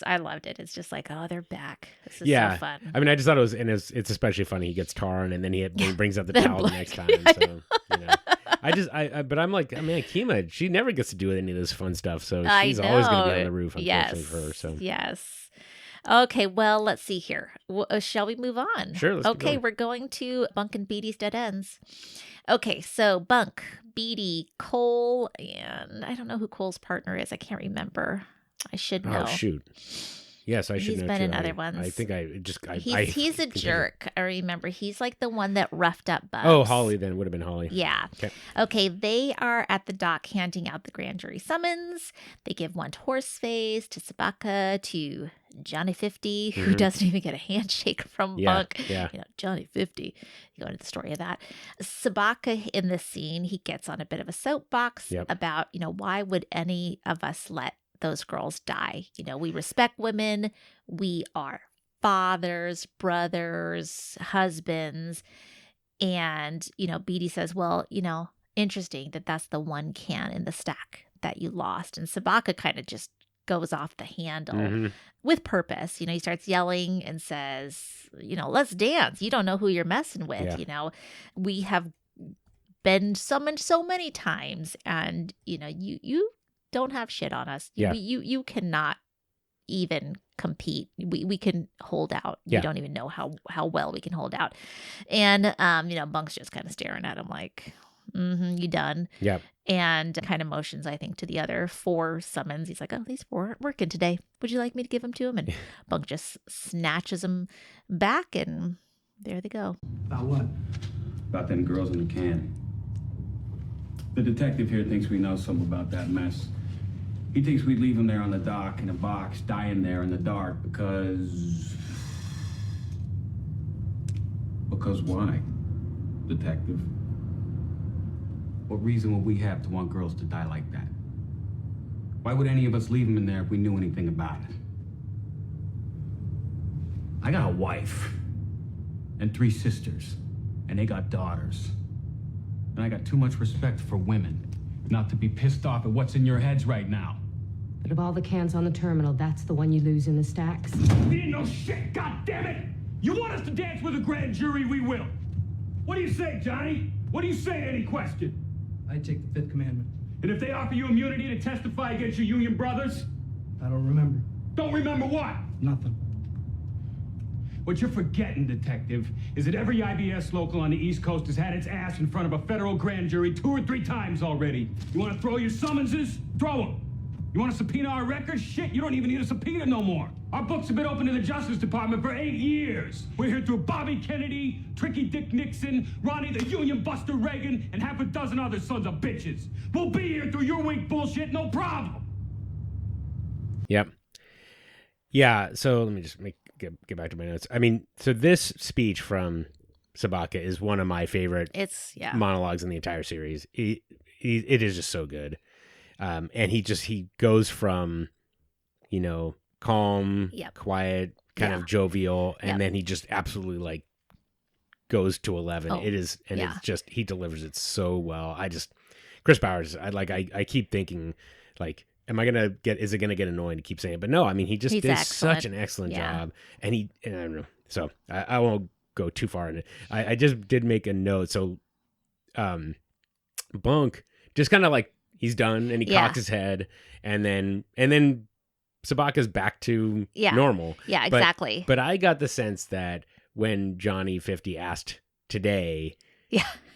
I loved it. It's just like, oh, they're back. This is so fun. I mean, I just thought it was, and it's especially funny. He gets tar on, and then he brings up the towel the next time. So, but I'm like, man, Keema, she never gets to do any of this fun stuff. So she's always going to be on the roof, unfortunately, for her. So. Yes. Okay, well, let's see here. Shall we move on? Sure. Let's keep going. We're going to Bunk and Beadie's Dead Ends. Okay, so Bunk, Beadie, Cole, and I don't know who Cole's partner is. I can't remember. I should know. Oh, shoot. Yes, I should know. He's been in other ones. I think he's a jerk. I remember. He's like the one that roughed up Bugs. Oh, Holly then. Would have been Holly. Yeah. Okay, they are at the dock handing out the grand jury summons. They give one to Horseface, to Sabaka, to Johnny 50, who doesn't even get a handshake from Bunk. Yeah. Johnny 50. You go into the story of that. Sabaka in this scene, he gets on a bit of a soapbox about, why would any of us let those girls die? We respect women. We are fathers, brothers, husbands. And, Beadie says, well, interesting that that's the one can in the stack that you lost. And Sabaka kind of just goes off the handle with purpose. He starts yelling and says, let's dance. You don't know who you're messing with. We have been summoned so many times, and, you don't have shit on us. You cannot even compete. We can hold out. You don't even know how well we can hold out. And Bunk's just kind of staring at him like, you done. Yep. And kind of motions, I think, to the other 4 summons. He's like, oh, these 4 aren't working today. Would you like me to give them to him? And Bunk just snatches them back, and there they go. About what? About them girls in the can. The detective here thinks we know something about that mess. He thinks we'd leave him there on the dock in a box, dying there in the dark because... Because why, detective? What reason would we have to want girls to die like that? Why would any of us leave them in there if we knew anything about it? I got a wife and 3 sisters, and they got daughters. And I got too much respect for women not to be pissed off at what's in your heads right now. But of all the cans on the terminal, that's the one you lose in the stacks. We didn't know shit, goddammit! You want us to dance with a grand jury, we will. What do you say, Johnny? What do you say to any question? I take the 5th commandment. And if they offer you immunity to testify against your union brothers? I don't remember. Don't remember what? Nothing. What you're forgetting, detective, is that every IBS local on the East Coast has had its ass in front of a federal grand jury 2 or 3 times already. You want to throw your summonses? Throw them. You want to subpoena our records? Shit, you don't even need a subpoena no more. Our books have been open to the Justice Department for 8 years. We're here through Bobby Kennedy, Tricky Dick Nixon, Ronnie the Union Buster Reagan, and half a dozen other sons of bitches. We'll be here through your weak bullshit, no problem. Yep. Yeah, so let me just get back to my notes. I mean, so this speech from Sabaka is one of my favorite monologues in the entire series. It is just so good. And he goes from, calm, quiet, kind of jovial, and then he just absolutely like goes to 11. It is, and it's just, he delivers it so well. Chris Bowers, I keep thinking like, is it gonna get annoying to keep saying it? But no, I mean, he just did such an excellent job, and I don't know. So I won't go too far in it. I just did make a note. So, Bunk just kind of like, he's done, and he cocks his head, and then Sabaka's back to normal. Yeah, exactly. But I got the sense that when Johnny 50 asked today,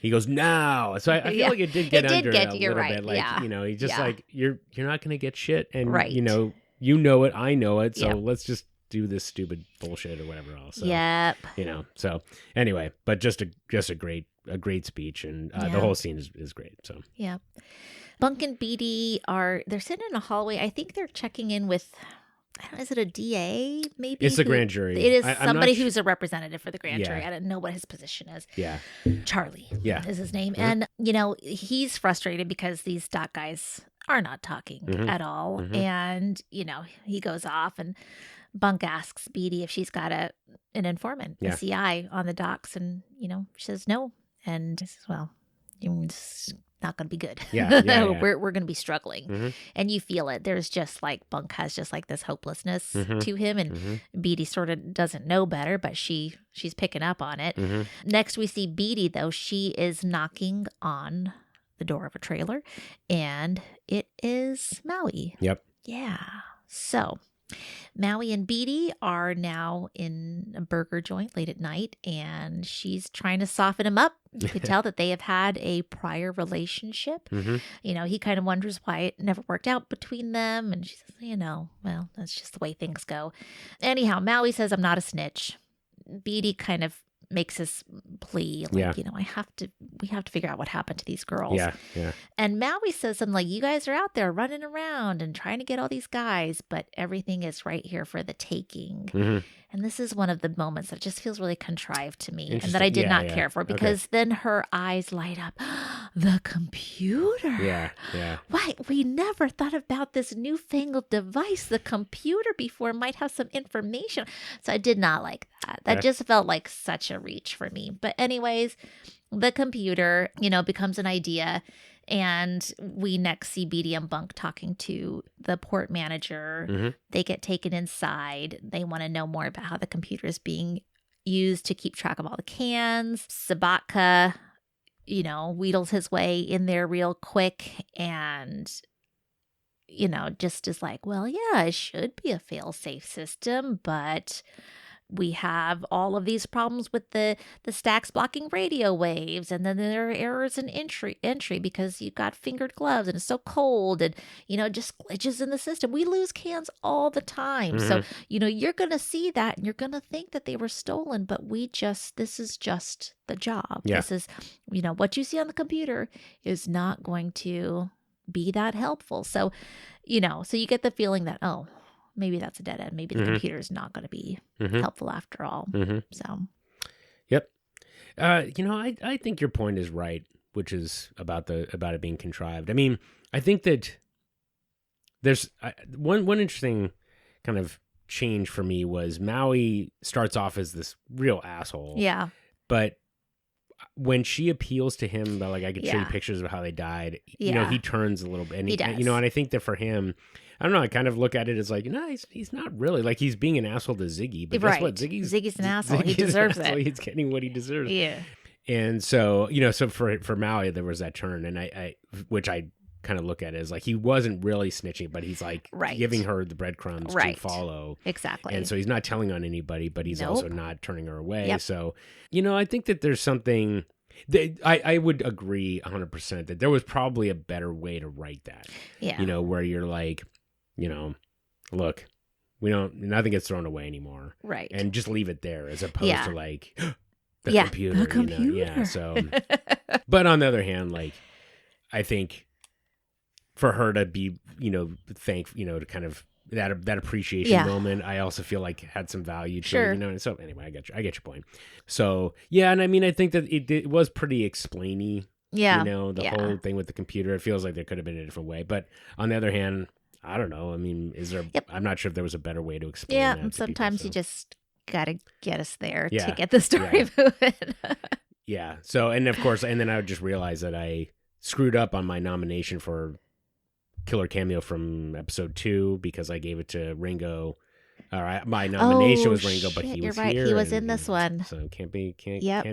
he goes, no. So I feel like it did get under it a little bit. Like, he's just like, you're not going to get shit. And, you know it, I know it. So let's just do this stupid bullshit or whatever else. So, so anyway, but just a great speech. And the whole scene is great. So, yeah. Bunk and Beadie they're sitting in a hallway. I think they're checking in with, I don't know, is it a DA maybe? It's the grand jury. It is somebody who's a representative for the grand jury. I don't know what his position is. Yeah. Charlie is his name. Mm-hmm. And, he's frustrated because these doc guys are not talking at all. Mm-hmm. And, he goes off, and Bunk asks Beadie if she's got an informant, a CI on the docks. And, she says no. And he says, well, it's not going to be good. We're going to be struggling. Mm-hmm. And you feel it. There's just like, Bunk has just like this hopelessness to him, and Beadie sort of doesn't know better, but she's picking up on it. Mm-hmm. Next we see Beadie, though. She is knocking on the door of a trailer, and it is Maui. Yep. Yeah. So Maui and Beadie are now in a burger joint late at night, and she's trying to soften him up. You could tell that they have had a prior relationship. Mm-hmm. He kind of wonders why it never worked out between them. And she says, well, that's just the way things go. Anyhow, Maui says, I'm not a snitch. Beadie kind of makes this plea, like, we have to figure out what happened to these girls. Yeah. And Maui says something like, you guys are out there running around and trying to get all these guys, but everything is right here for the taking. Mm-hmm. And this is one of the moments that just feels really contrived to me, and that I did not care for, because then her eyes light up. The computer. Yeah. Why? We never thought about this newfangled device, the computer, before. Might have some information. So I did not like that. That just felt like such a reach for me. But anyways, the computer, becomes an idea. And we next see Beadie and Bunk talking to the port manager. Mm-hmm. They get taken inside. They want to know more about how the computer is being used to keep track of all the cans. Sabaka, wheedles his way in there real quick, and, just is like, well, yeah, it should be a fail-safe system, but we have all of these problems with the stacks blocking radio waves, and then there are errors in entry because you've got fingered gloves and it's so cold, and just glitches in the system. We lose cans all the time. Mm-hmm. So you're gonna see that, and you're gonna think that they were stolen, but this is just the job. This is what you see on the computer is not going to be that helpful. So so you get the feeling that, oh, maybe that's a dead end. Maybe the computer is not going to be helpful after all. Mm-hmm. So, yep. I think your point is right, which is about it being contrived. I mean, I think that there's one interesting kind of change for me was Maui starts off as this real asshole. Yeah. But when she appeals to him about, like, I could show you pictures of how they died, he turns a little bit. And he does. And I think that for him, I don't know, I kind of look at it as like, no, he's not really. Like, he's being an asshole to Ziggy. But guess what? Ziggy's an asshole. He deserves it. He's getting what he deserves. Yeah. And so, so for Maui, there was that turn. And which I kind of look at it as like, he wasn't really snitching, but he's like giving her the breadcrumbs to follow. Exactly. And so he's not telling on anybody, but he's also not turning her away. Yep. So, I think that there's something that I would agree 100% that there was probably a better way to write that. Yeah. Where you're like, look, nothing gets thrown away anymore. Right. And just leave it there as opposed to like the computer. The computer. Yeah. So, but on the other hand, like, I think for her to be, to kind of that appreciation moment, I also feel like had some value to it, you know. And so anyway, I get your point. So yeah, and I mean, I think that it was pretty explainy. Yeah, you know, the whole thing with the computer. It feels like there could have been a different way, but on the other hand, I don't know. I mean, is there? I'm not sure if there was a better way to explain. Yeah, that and sometimes people, you just gotta get us there to get the story moving. Yeah. So, and of course, and then I would just realize that I screwed up on my nomination for Killer Cameo from episode 2 because I gave it to Ringo. All right, my nomination was Ringo, but he was right. here. He was in this one, so can't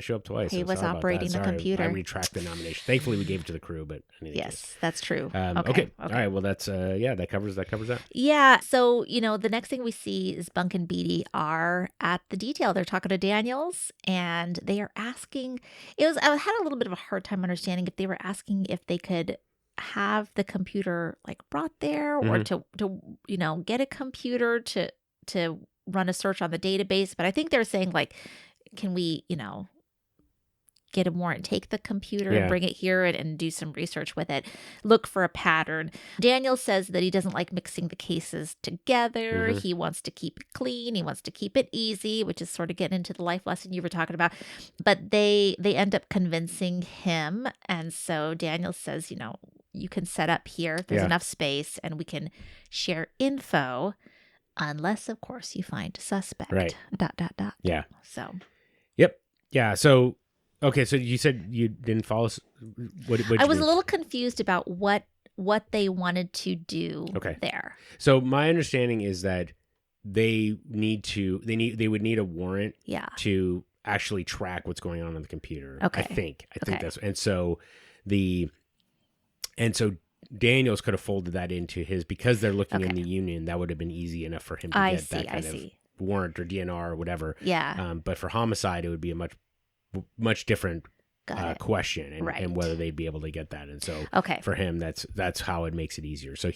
show up twice. He was operating the computer. I retract the nomination. Thankfully, we gave it to the crew, but yes, that's true. Okay. All right. Well, that's that covers that. Yeah. So the next thing we see is Bunk and Beadie are at the detail. They're talking to Daniels, and they are asking. I had a little bit of a hard time understanding if they were asking if they could have the computer like brought there, or to get a computer to run a search on the database. But I think they're saying like, can we, get a warrant, take the computer and bring it here and do some research with it, look for a pattern. Daniel says that he doesn't like mixing the cases together. He wants to keep it clean. He wants to keep it easy, which is sort of getting into the life lesson you were talking about. But they end up convincing him. And so Daniel says, you can set up here. There's enough space and we can share info. Unless, of course, you find a suspect. Right. ... Yeah. So. Yep. Yeah. So, okay. So you said you didn't follow. I was a little confused about what they wanted to do there. So my understanding is that they would need a warrant. To actually track what's going on the computer. Okay. I think that's, and so Daniels could have folded that into his, because they're looking in the union, that would have been easy enough for him to get that kind of warrant or DNR or whatever. Yeah. But for homicide, it would be a much different question, and whether they'd be able to get that. And so for him, that's how it makes it easier. So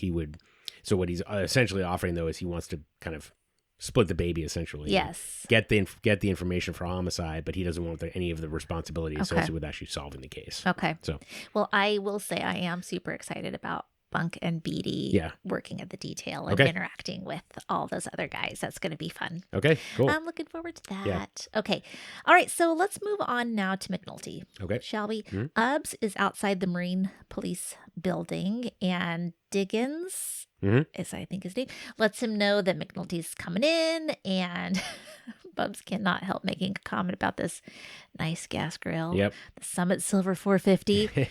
what he's essentially offering though is he wants to kind of split the baby, essentially. Yes. Get the information for homicide, but he doesn't want any of the responsibility associated with actually solving the case. Okay. So, well, I will say I am super excited about Bunk and Beadie working at the detail and interacting with all those other guys. That's going to be fun. Okay, cool. I'm looking forward to that. Yeah. Okay. All right. So let's move on now to McNulty. Okay. Shall we? Ubbs is outside the Marine Police building, and Diggins is, I think, his name, lets him know that McNulty's coming in, and Bubs cannot help making a comment about this nice gas grill. Yep. The Summit Silver 450.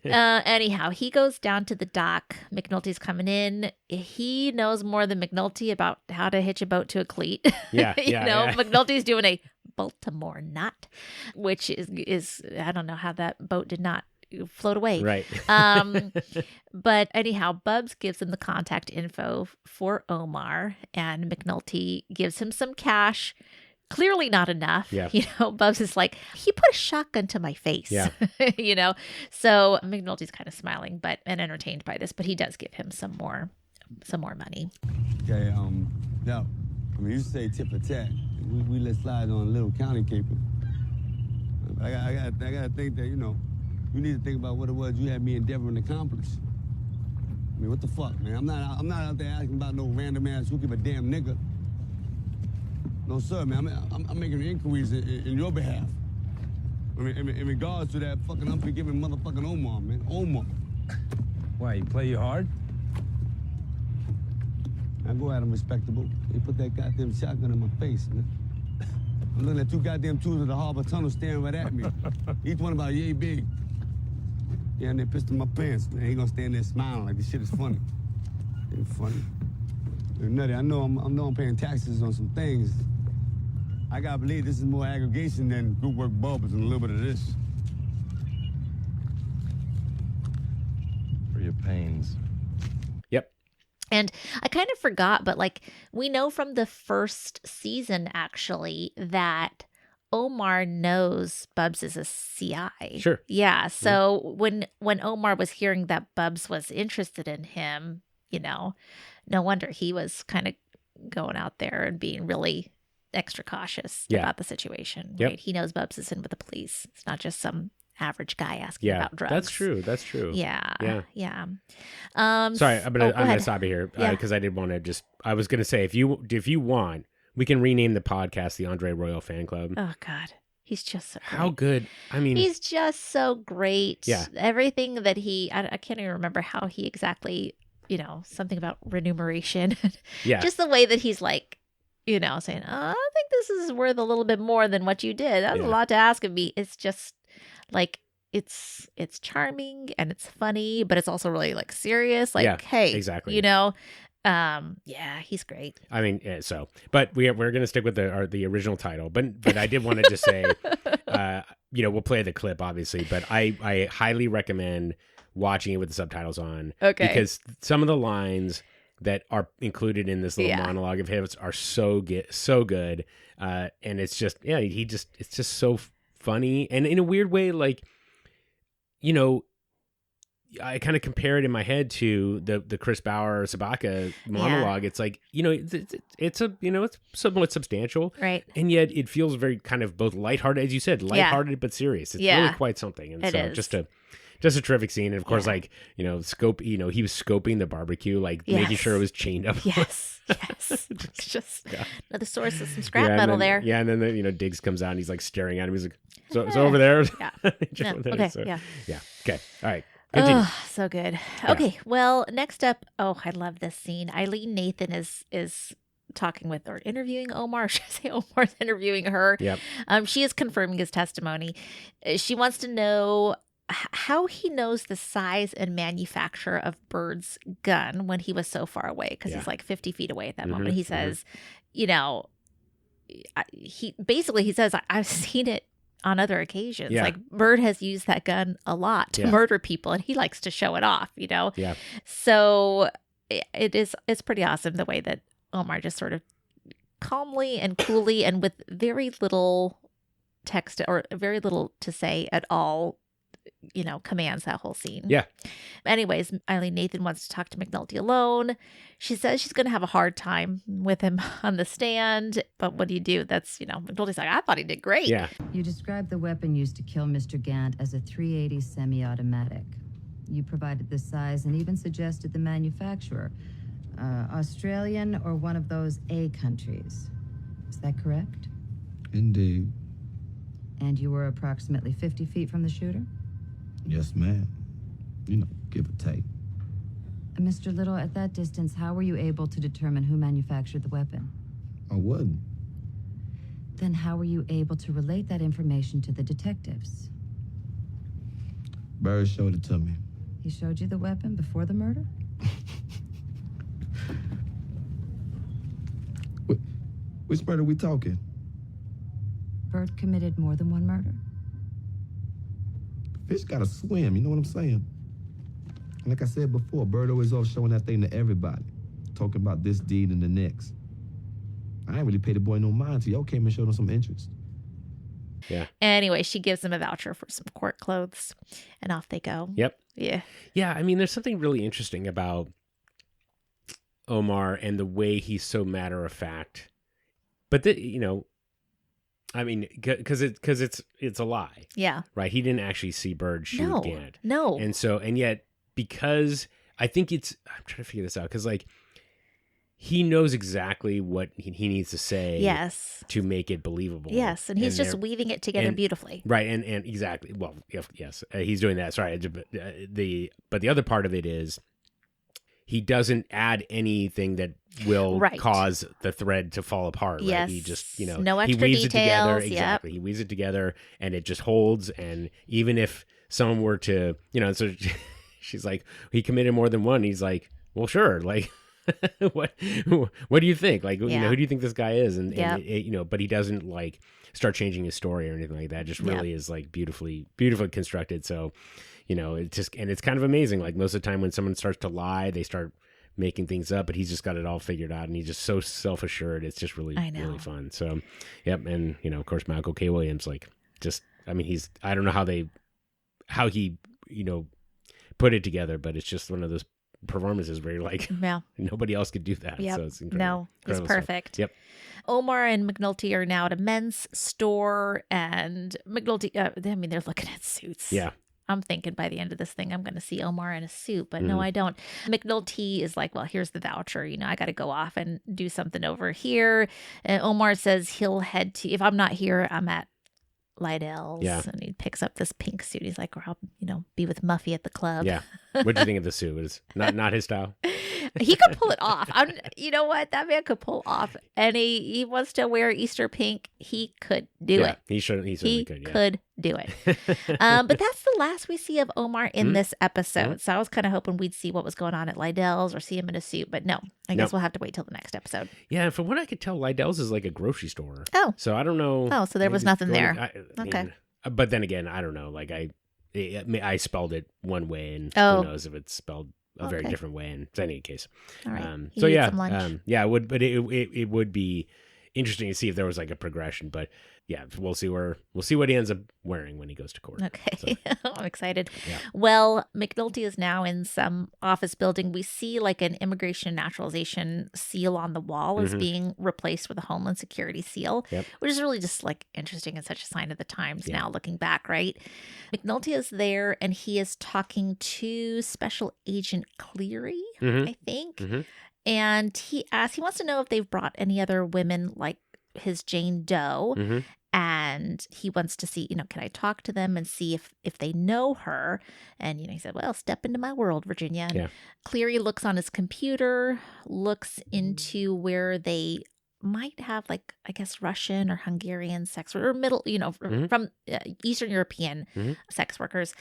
Anyhow, he goes down to the dock. McNulty's coming in. He knows more than McNulty about how to hitch a boat to a cleat. Yeah. McNulty's doing a Baltimore knot, which is I don't know how that boat did not float away. Right. But anyhow, Bubs gives him the contact info for Omar, and McNulty gives him some cash. Clearly not enough. Yeah. Bubs is like, he put a shotgun to my face. Yeah. So McNulty's kind of smiling and entertained by this, but he does give him some more money. Okay, no. I mean, you say tit for tat. We let slide on a little county caper. I gotta think that, you need to think about what it was you had me endeavoring to accomplish. I mean, what the fuck, man? I'm not out there asking about no random ass who give a damn nigga. No, sir, man. I'm making inquiries in your behalf. I mean, in regards to that fucking unforgiving motherfucking Omar, man. Omar. Why, you play you hard? I go at him respectable. He put that goddamn shotgun in my face, man. I'm looking at 2 goddamn tools of the harbor tunnel staring right at me. Each one about yay big. Yeah, and they pissed in my pants, man. He gonna stand there smiling like this shit is funny. Ain't funny. Nutty, I know I'm paying taxes on some things. I gotta believe this is more aggregation than group work bubbles and a little bit of this. For your pains. Yep. And I kind of forgot, but we know from the first season actually that Omar knows Bubs is a CI. Sure. Yeah. So when Omar was hearing that Bubs was interested in him, no wonder he was kind of going out there and being really extra cautious about the situation. Yep. Right? He knows Bubs is in with the police. It's not just some average guy asking about drugs. That's true. That's true. Yeah. Yeah. Yeah. Sorry, I'm gonna stop you here Yeah. because I did want to I was gonna say if you want, we can rename the podcast the Andre Royal Fan Club. Oh God, he's just so great. How good? I mean, he's just so great. Yeah. Everything that I can't even remember how he exactly, something about remuneration. Yeah. Just the way that he's like, saying, I think this is worth a little bit more than what you did. That's a lot to ask of me. It's just like, it's charming and it's funny, but it's also really like serious. Like, hey, exactly. He's great. I mean, but we're going to stick with the original title, but I did want to just say, we'll play the clip obviously, but I highly recommend watching it with the subtitles on. Okay. Because some of the lines that are included in this little monologue of his are so good. And it's just, it's just so funny. And in a weird way, like, I kind of compare it in my head to the Chris Bauer Sabaka monologue. It's like, it's somewhat substantial. Right. And yet it feels very kind of both lighthearted, as you said, lighthearted, but serious. It's really quite something. And it so is. just a terrific scene. And of course, like, he was scoping the barbecue, like making sure it was chained up. Yes. Just another source of some scrap metal there. Yeah. And then, Diggs comes out and he's like staring at him. He's like, so over there. Yeah. Okay. So, yeah. Okay. All right. Continue. Oh, so good. Okay. Well, next up, I love this scene. Eileen Nathan is talking with or interviewing Omar. Should I say Omar's interviewing her? Yep. She is confirming his testimony. She wants to know how he knows the size and manufacture of Bird's gun when he was so far away, because he's like 50 feet away at that moment. He says, he says, I've seen it on other occasions. Yeah. Like Bird has used that gun a lot to murder people, and he likes to show it off, Yeah. So it's pretty awesome the way that Omar just sort of calmly and coolly and with very little text or very little to say at all, commands that whole scene. Yeah. Anyways, Eileen Nathan wants to talk to McNulty alone. She says she's going to have a hard time with him on the stand. But what do you do? That's, McNulty's like, I thought he did great. Yeah. You described the weapon used to kill Mr. Gant as a .380 semi-automatic. You provided the size and even suggested the manufacturer. Australian or one of those A countries. Is that correct? Indeed. And you were approximately 50 feet from the shooter? Yes, ma'am. Give or take. Mr. Little, at that distance, how were you able to determine who manufactured the weapon? I wasn't. Then how were you able to relate that information to the detectives? Bird showed it to me. He showed you the weapon before the murder? Which murder we talking? Bird committed more than one murder? Fish gotta swim, you know what I'm saying? And like I said before, Bird always off showing that thing to everybody, talking about this deed and the next. I ain't really paid the boy no mind till y'all came and showed him some interest. Yeah. Anyway, she gives him a voucher for some court clothes, and off they go. Yep. Yeah. Yeah, I mean, there's something really interesting about Omar and the way he's so matter of fact. But I mean, because it's a lie. Yeah. Right. He didn't actually see Bird shoot Gant. No. And yet, because I think I'm trying to figure this out, because like he knows exactly what he needs to say. Yes. To make it believable. Yes, and he's just weaving it together beautifully. Right, and exactly. Well, yes, he's doing that. Sorry, but the other part of it is he doesn't add anything that will cause the thread to fall apart. Yes. Right? He just, no extra he weaves details. it together. Yep. Exactly. He weaves it together and it just holds. And even if someone were to, so she's like, he committed more than one. He's like, well, sure. Like, what do you think? Like, who do you think this guy is? And but he doesn't like start changing his story or anything like that. It just really is like beautifully constructed. So, it's just, and it's kind of amazing. Like most of the time when someone starts to lie, they start making things up, but he's just got it all figured out and he's just so self-assured. It's just really fun. So, yep. And, of course, Michael K. Williams, like I don't know how he, put it together, but it's just one of those performances where you're like, nobody else could do that. Yep. So it's incredible. No, he's perfect. Yep. Omar and McNulty are now at a men's store, and McNulty, they're looking at suits. Yeah. I'm thinking by the end of this thing, I'm going to see Omar in a suit, but no, I don't. McNulty is like, well, here's the voucher. I got to go off and do something over here. And Omar says he'll head to, if I'm not here, I'm at Lydell's. Yeah. And he picks up this pink suit. He's like, or I'll, be with Muffy at the club. Yeah. What do you think of the suit? Is not his style? He could pull it off. You know what? That man could pull off he wants to wear Easter pink. He could do it. He certainly could. He could do it. But that's the last we see of Omar in this episode. So I was kind of hoping we'd see what was going on at Lydell's or see him in a suit. But no, I guess we'll have to wait till the next episode. Yeah, from what I could tell, Lydell's is like a grocery store. Oh. So I don't know. Oh, so there was nothing there. Okay. But then again, I don't know. Like I spelled it one way, and who knows if it's spelled a very different way. In any case, all right. So yeah, it would. But it would be interesting to see if there was like a progression. But yeah, we'll see what he ends up wearing when he goes to court. Okay. So. I'm excited. Yeah. Well, McNulty is now in some office building. We see like an immigration and naturalization seal on the wall is being replaced with a Homeland Security seal, which is really just like interesting and such a sign of the times now looking back, right? McNulty is there and he is talking to Special Agent Cleary, I think. And he wants to know if they've brought any other women like his Jane Doe. And he wants to see, can I talk to them and see if they know her? And, he said, well, step into my world, Virginia. And Cleary looks on his computer, looks into where they might have like, I guess, Russian or Hungarian sex or middle, from Eastern European sex workers.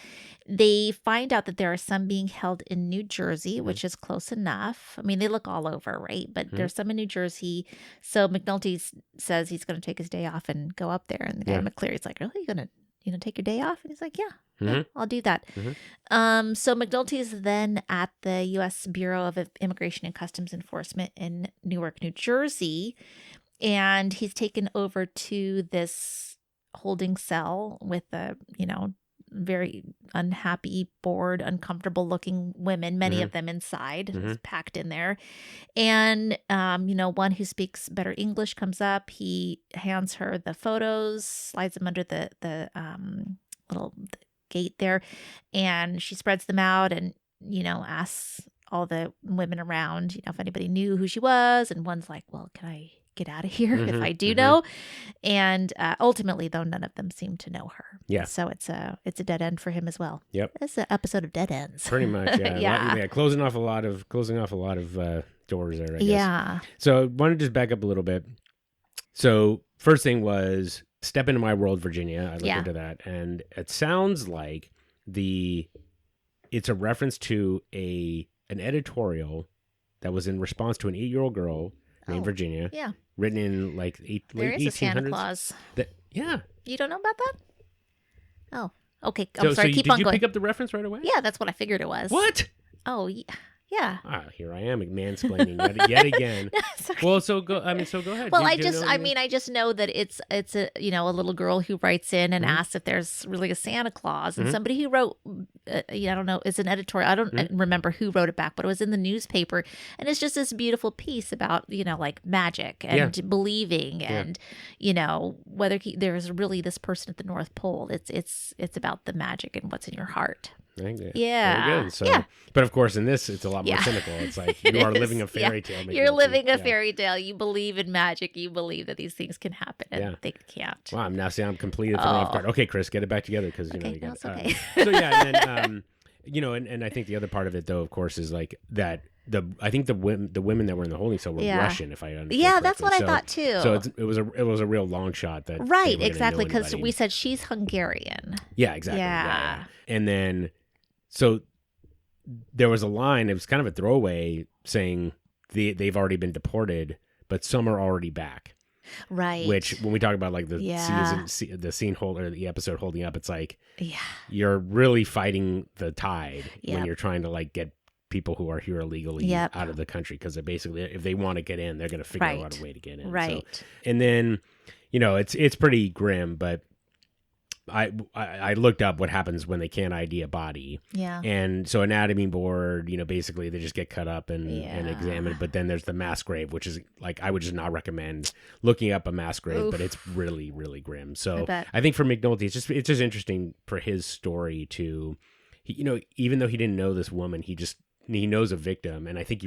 They find out that there are some being held in New Jersey, which is close enough. I mean, they look all over, right? But there's some in New Jersey. So McNulty says he's going to take his day off and go up there. And the guy McCleary's like, really? You're going to, take your day off? And he's like, yeah, I'll do that. So McNulty is then at the U.S. Bureau of Immigration and Customs Enforcement in Newark, New Jersey. And he's taken over to this holding cell with the, very unhappy, bored, uncomfortable looking women, many of them inside, packed in there. And, one who speaks better English comes up. He hands her the photos, slides them under the little gate there, and she spreads them out and, asks all the women around, if anybody knew who she was. And one's like, well, can I get out of here if I do know? And ultimately, though, none of them seem to know her. Yeah. So it's a dead end for him as well. Yep. It's an episode of dead ends. Pretty much. Yeah. Closing off a lot of doors there, I guess. Yeah. So I want to just back up a little bit. So first thing was Step Into My World, Virginia. I looked into that, and it sounds like it's a reference to an editorial that was in response to an 8-year-old girl named Virginia. Yeah. Written in like late 1800s. There is a Santa Claus. Yeah. You don't know about that? Oh, okay. I'm sorry. Keep on Did going. you pick up the reference right away? Yeah, that's what I figured it was. What? Oh, yeah. Yeah. Here I am mansplaining yet again. Well, so go ahead. Well, I just know that it's a a little girl who writes in and asks if there's really a Santa Claus, and somebody who wrote, I don't know, it's an editorial. I don't remember who wrote it back, but it was in the newspaper, and it's just this beautiful piece about like magic and believing, and whether there's really this person at the North Pole. It's about the magic and what's in your heart. Yeah. Very good. So, but of course, in this, it's a lot more cynical. It's like you are living a fairy tale. You're living a fairy tale. You believe in magic. You believe that these things can happen, and they can't. Wow, I'm completely thrown off guard. Okay, Chris, get it back together because you got it's okay. So yeah, and then and I think the other part of it, though, of course, is like that. I think the women that were in the holding cell were Russian, if I understand. Yeah, correctly. that's what I thought too. So it was a real long shot that right, exactly, because we said she's Hungarian. Yeah, exactly. Yeah. And then so there was a line. It was kind of a throwaway saying they've already been deported, but some are already back. Right. Which, when we talk about like the scene or the episode holding up, it's like you're really fighting the tide when you're trying to like get people who are here illegally out of the country, because basically, if they want to get in, they're going to figure out a way to get in. Right. So, and then, it's pretty grim, but I looked up what happens when they can't ID a body. Yeah. And so anatomy board, basically they just get cut up and examined. But then there's the mass grave, which is like, I would just not recommend looking up a mass grave, but it's really, really grim. So I think for McNulty, it's just interesting for his story to, even though he didn't know this woman, he knows a victim. And I think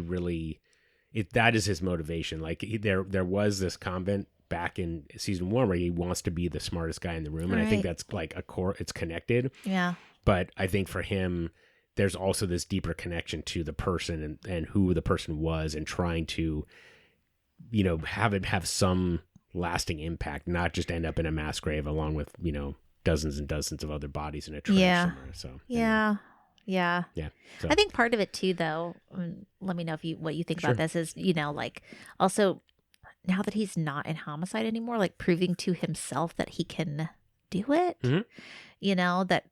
that is his motivation. Like there was this convent back in season 1 where he wants to be the smartest guy in the room. And I think that's like a core, it's connected. Yeah. But I think for him, there's also this deeper connection to the person and who the person was, and trying to, have it have some lasting impact, not just end up in a mass grave along with, dozens and dozens of other bodies in a trench somewhere. So yeah. So. I think part of it too, though, let me know what you think about this is, like also now that he's not in homicide anymore, like proving to himself that he can do it, that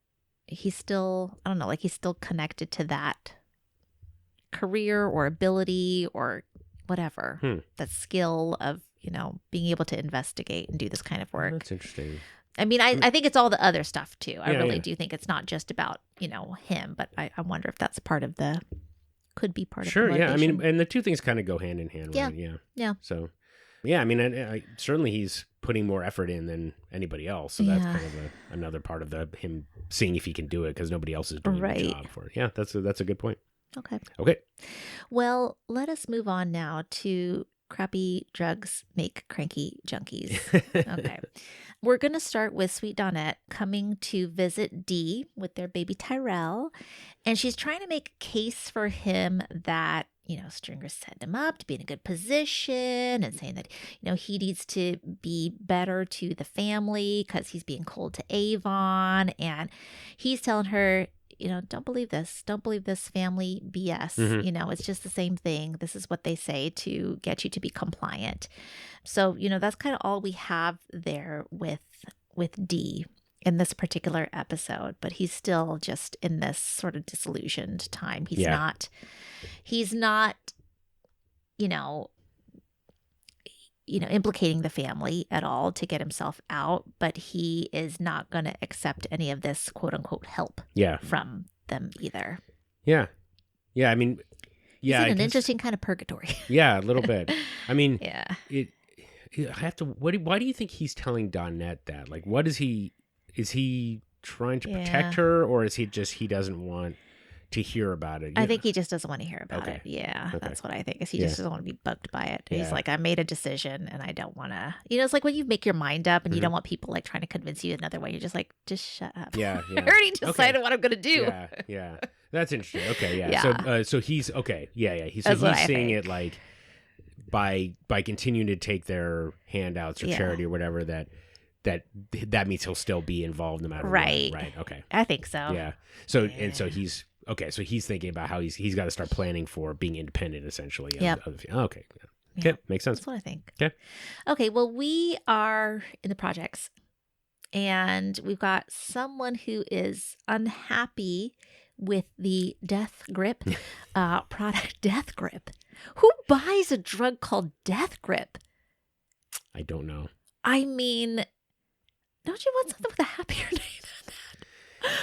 he's still, I don't know, like he's still connected to that career or ability or whatever, that skill of, being able to investigate and do this kind of work. That's interesting. I mean, I think it's all the other stuff too. I really do think it's not just about, him, but I wonder if that's could be part of the Sure, yeah. I motivation. mean, and the two things kind of go hand in hand. Yeah. Right? Yeah. So, yeah, I mean, I certainly he's putting more effort in than anybody else. So that's kind of another part of him seeing if he can do it, because nobody else is doing the job for it. Yeah, that's a good point. Okay. Well, let us move on now to crappy drugs make cranky junkies. Okay. We're going to start with Sweet Dawnette coming to visit Dee with their baby Tyrell. And she's trying to make a case for him that, Stringer set him up to be in a good position, and saying that, he needs to be better to the family because he's being cold to Avon. And he's telling her, don't believe this. Don't believe this family BS. It's just the same thing. This is what they say to get you to be compliant. So, that's kind of all we have there with Dee in this particular episode. But he's still just in this sort of disillusioned time. He's not, implicating the family at all to get himself out, but he is not going to accept any of this quote unquote help from them either. Yeah. I mean, he's in an interesting kind of purgatory. Yeah, a little bit. I mean, why do you think he's telling Dawnette that? Like, what is he trying to protect her, or is he doesn't want to hear about it? I think he just doesn't want to hear about it. Yeah, that's what I think. Is he just doesn't want to be bugged by it. He's like, I made a decision and I don't want to. It's like when you make your mind up and you don't want people like trying to convince you another way. You're just like, just shut up. Yeah. I already decided what I'm going to do. Yeah. That's interesting. Okay, yeah. So he's okay. Yeah. He's seeing it like by continuing to take their handouts or charity or whatever that means he'll still be involved no matter what. Right. Okay. I think so. Yeah. So he's. Okay, so he's thinking about how he's got to start planning for being independent, essentially. Okay. Okay, makes sense. That's what I think. Okay, well, we are in the projects, and we've got someone who is unhappy with the Death Grip product, Death Grip. Who buys a drug called Death Grip? I don't know. I mean, don't you want something with a happier name than that?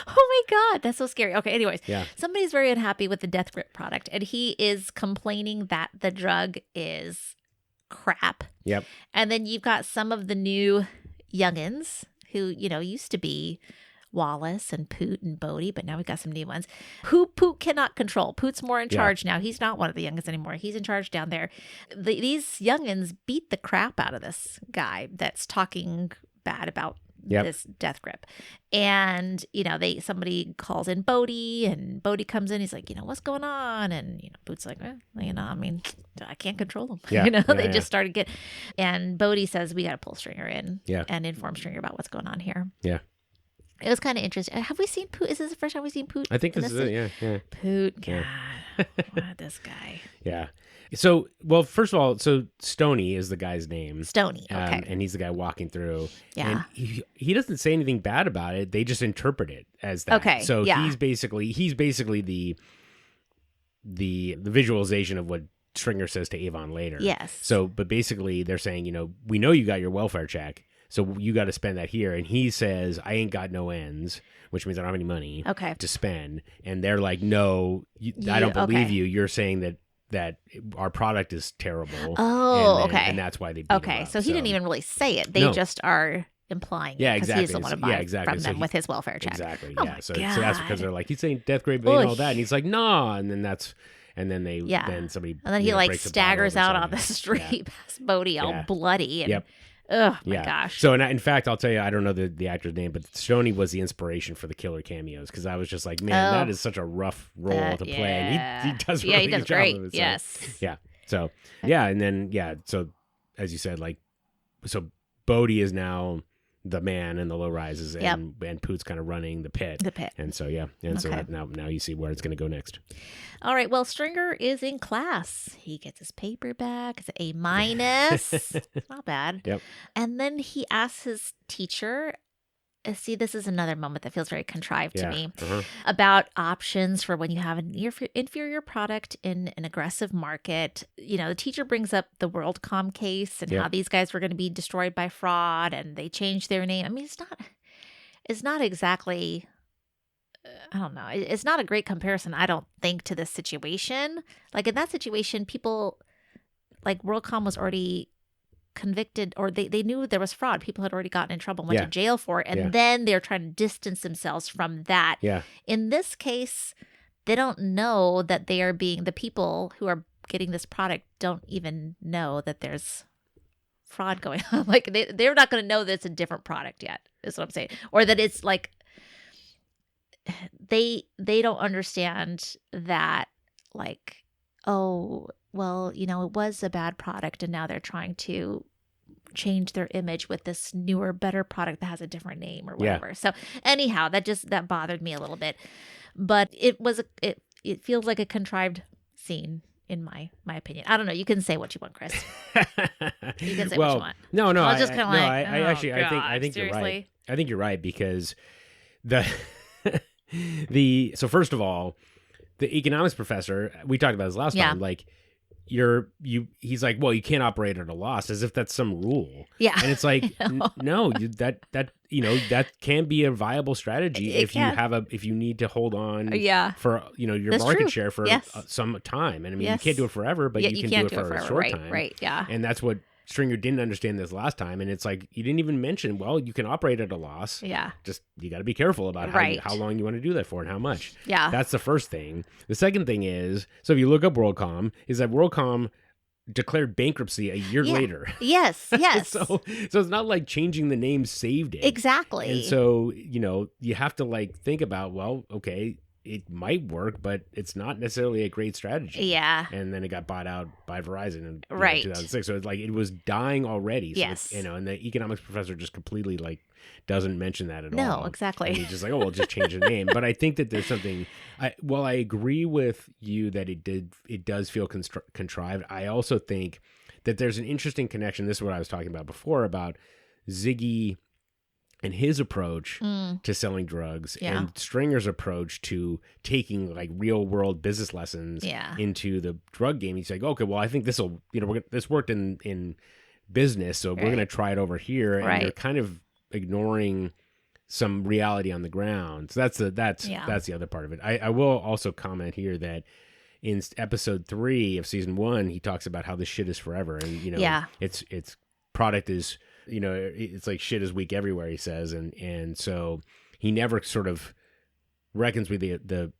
Oh my God, that's so scary. Okay, anyways, somebody's very unhappy with the Death Grip product, and he is complaining that the drug is crap. Yep. And then you've got some of the new youngins who, used to be Wallace and Poot and Bodie, but now we've got some new ones who Poot cannot control. Poot's more in charge now. He's not one of the youngins anymore. He's in charge down there. These youngins beat the crap out of this guy that's talking bad about this Death Grip. And, somebody calls in Bodie, and Bodie comes in. He's like, what's going on? And, Poot's like, I mean, I can't control them. They just started and Bodie says, we got to pull Stringer in and inform Stringer about what's going on here. Yeah. It was kind of interesting. Have we seen Poot? Is this the first time we've seen Poot? I think this is it. Yeah. Poot. God. What, this guy. Yeah. So, well, first of all, Stoney is the guy's name. Stoney, okay. And he's the guy walking through. Yeah. And he doesn't say anything bad about it. They just interpret it as that. Okay, So he's basically the visualization of what Stringer says to Avon later. Yes. So, but basically they're saying, we know you got your welfare check, So you got to spend that here. And he says, I ain't got no ends, which means I don't have any money to spend. And they're like, no, I don't believe you. You're saying that our product is terrible. Oh, and that's why they beat him up. So he didn't even really say it. They just are implying it. Exactly. He's the one to buy from them with his welfare check. Exactly. Oh So that's because they're like, he's saying death grade and all that. And he's like, nah. And then then somebody. And then he staggers out on the street past Bodie all bloody. And, oh my gosh. So in fact, I'll tell you, I don't know the actor's name, but Stoney was the inspiration for the killer cameos because I was just like, man, that is such a rough role to play. And he does really good job great. of it. Yes. Yeah. So and then so as you said, so Bodie is now the man in the low rises, and Poot's kind of running the pit. And so so now you see where it's going to go next. All right. Well, Stringer is in class. He gets his paper back. It's an A-. It's not bad. Yep. And then he asks his teacher. See, this is another moment that feels very contrived to me about options for when you have an inferior product in an aggressive market. The teacher brings up the WorldCom case and how these guys were going to be destroyed by fraud and they changed their name. I mean, it's not exactly, I don't know. It's not a great comparison, I don't think, to this situation. Like in that situation, people like WorldCom was already convicted, or they knew there was fraud. People had already gotten in trouble and went to jail for it. And then they're trying to distance themselves from that. Yeah. In this case, they don't know that they are being, the people who are getting this product don't even know that there's fraud going on. Like they're not going to know that it's a different product yet, is what I'm saying. Or that it's like, they don't understand that, like, oh, well, it was a bad product and now they're trying to change their image with this newer, better product that has a different name or whatever. So anyhow, that bothered me a little bit, but it feels like a contrived scene in my opinion. I don't know. You can say what you want, Chris. You can say what you want. No. I was just kind of I think you're right. I think you're right because so first of all, the economics professor, we talked about this last time, like he's like, well, you can't operate at a loss, as if that's some rule. Yeah. And it's like, no, that can be a viable strategy if you need to hold on for, your That's market true. share for some time. And I mean, you can't do it forever, but you can do it for a short time. Right. Yeah. And that's what Stringer didn't understand this last time. And it's like, you didn't even mention, well, you can operate at a loss. Yeah. Just, you got to be careful about how long you want to do that for and how much. Yeah. That's the first thing. The second thing is, so if you look up WorldCom, is that WorldCom declared bankruptcy a year later. Yes. So it's not like changing the name saved it. Exactly. And so, you have to think about, well, okay, it might work, but it's not necessarily a great strategy. Yeah. And then it got bought out by Verizon in 2006. So it's like it was dying already. So yes. And the economics professor just completely doesn't mention that at all. No, exactly. And he's just like, oh, we'll just change the name. But I think that there's something. While I agree with you that it does feel contrived, I also think that there's an interesting connection. This is what I was talking about before about Ziggy and his approach to selling drugs and Stringer's approach to taking real world business lessons into the drug game. He's like, okay, well, I think this will, this worked in business, so we're going to try it over here. And you're kind of ignoring some reality on the ground. So that's the other part of it. I will also comment here that in episode 3 of season 1, he talks about how this shit is forever. And, it's product is, it's like shit is weak everywhere, he says. And so he never sort of reckons with the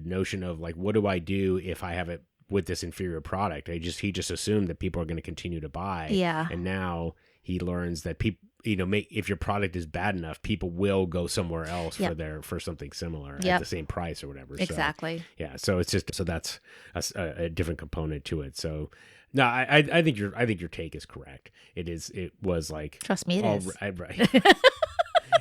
notion of what do I do if I have it with this inferior product? He just assumed that people are going to continue to buy. Yeah. And now he learns that people, if your product is bad enough, people will go somewhere else for something similar at the same price or whatever. Exactly. So, it's just, so that's a different component to it. So no, I think your take is correct. It was trust me, it is. Right.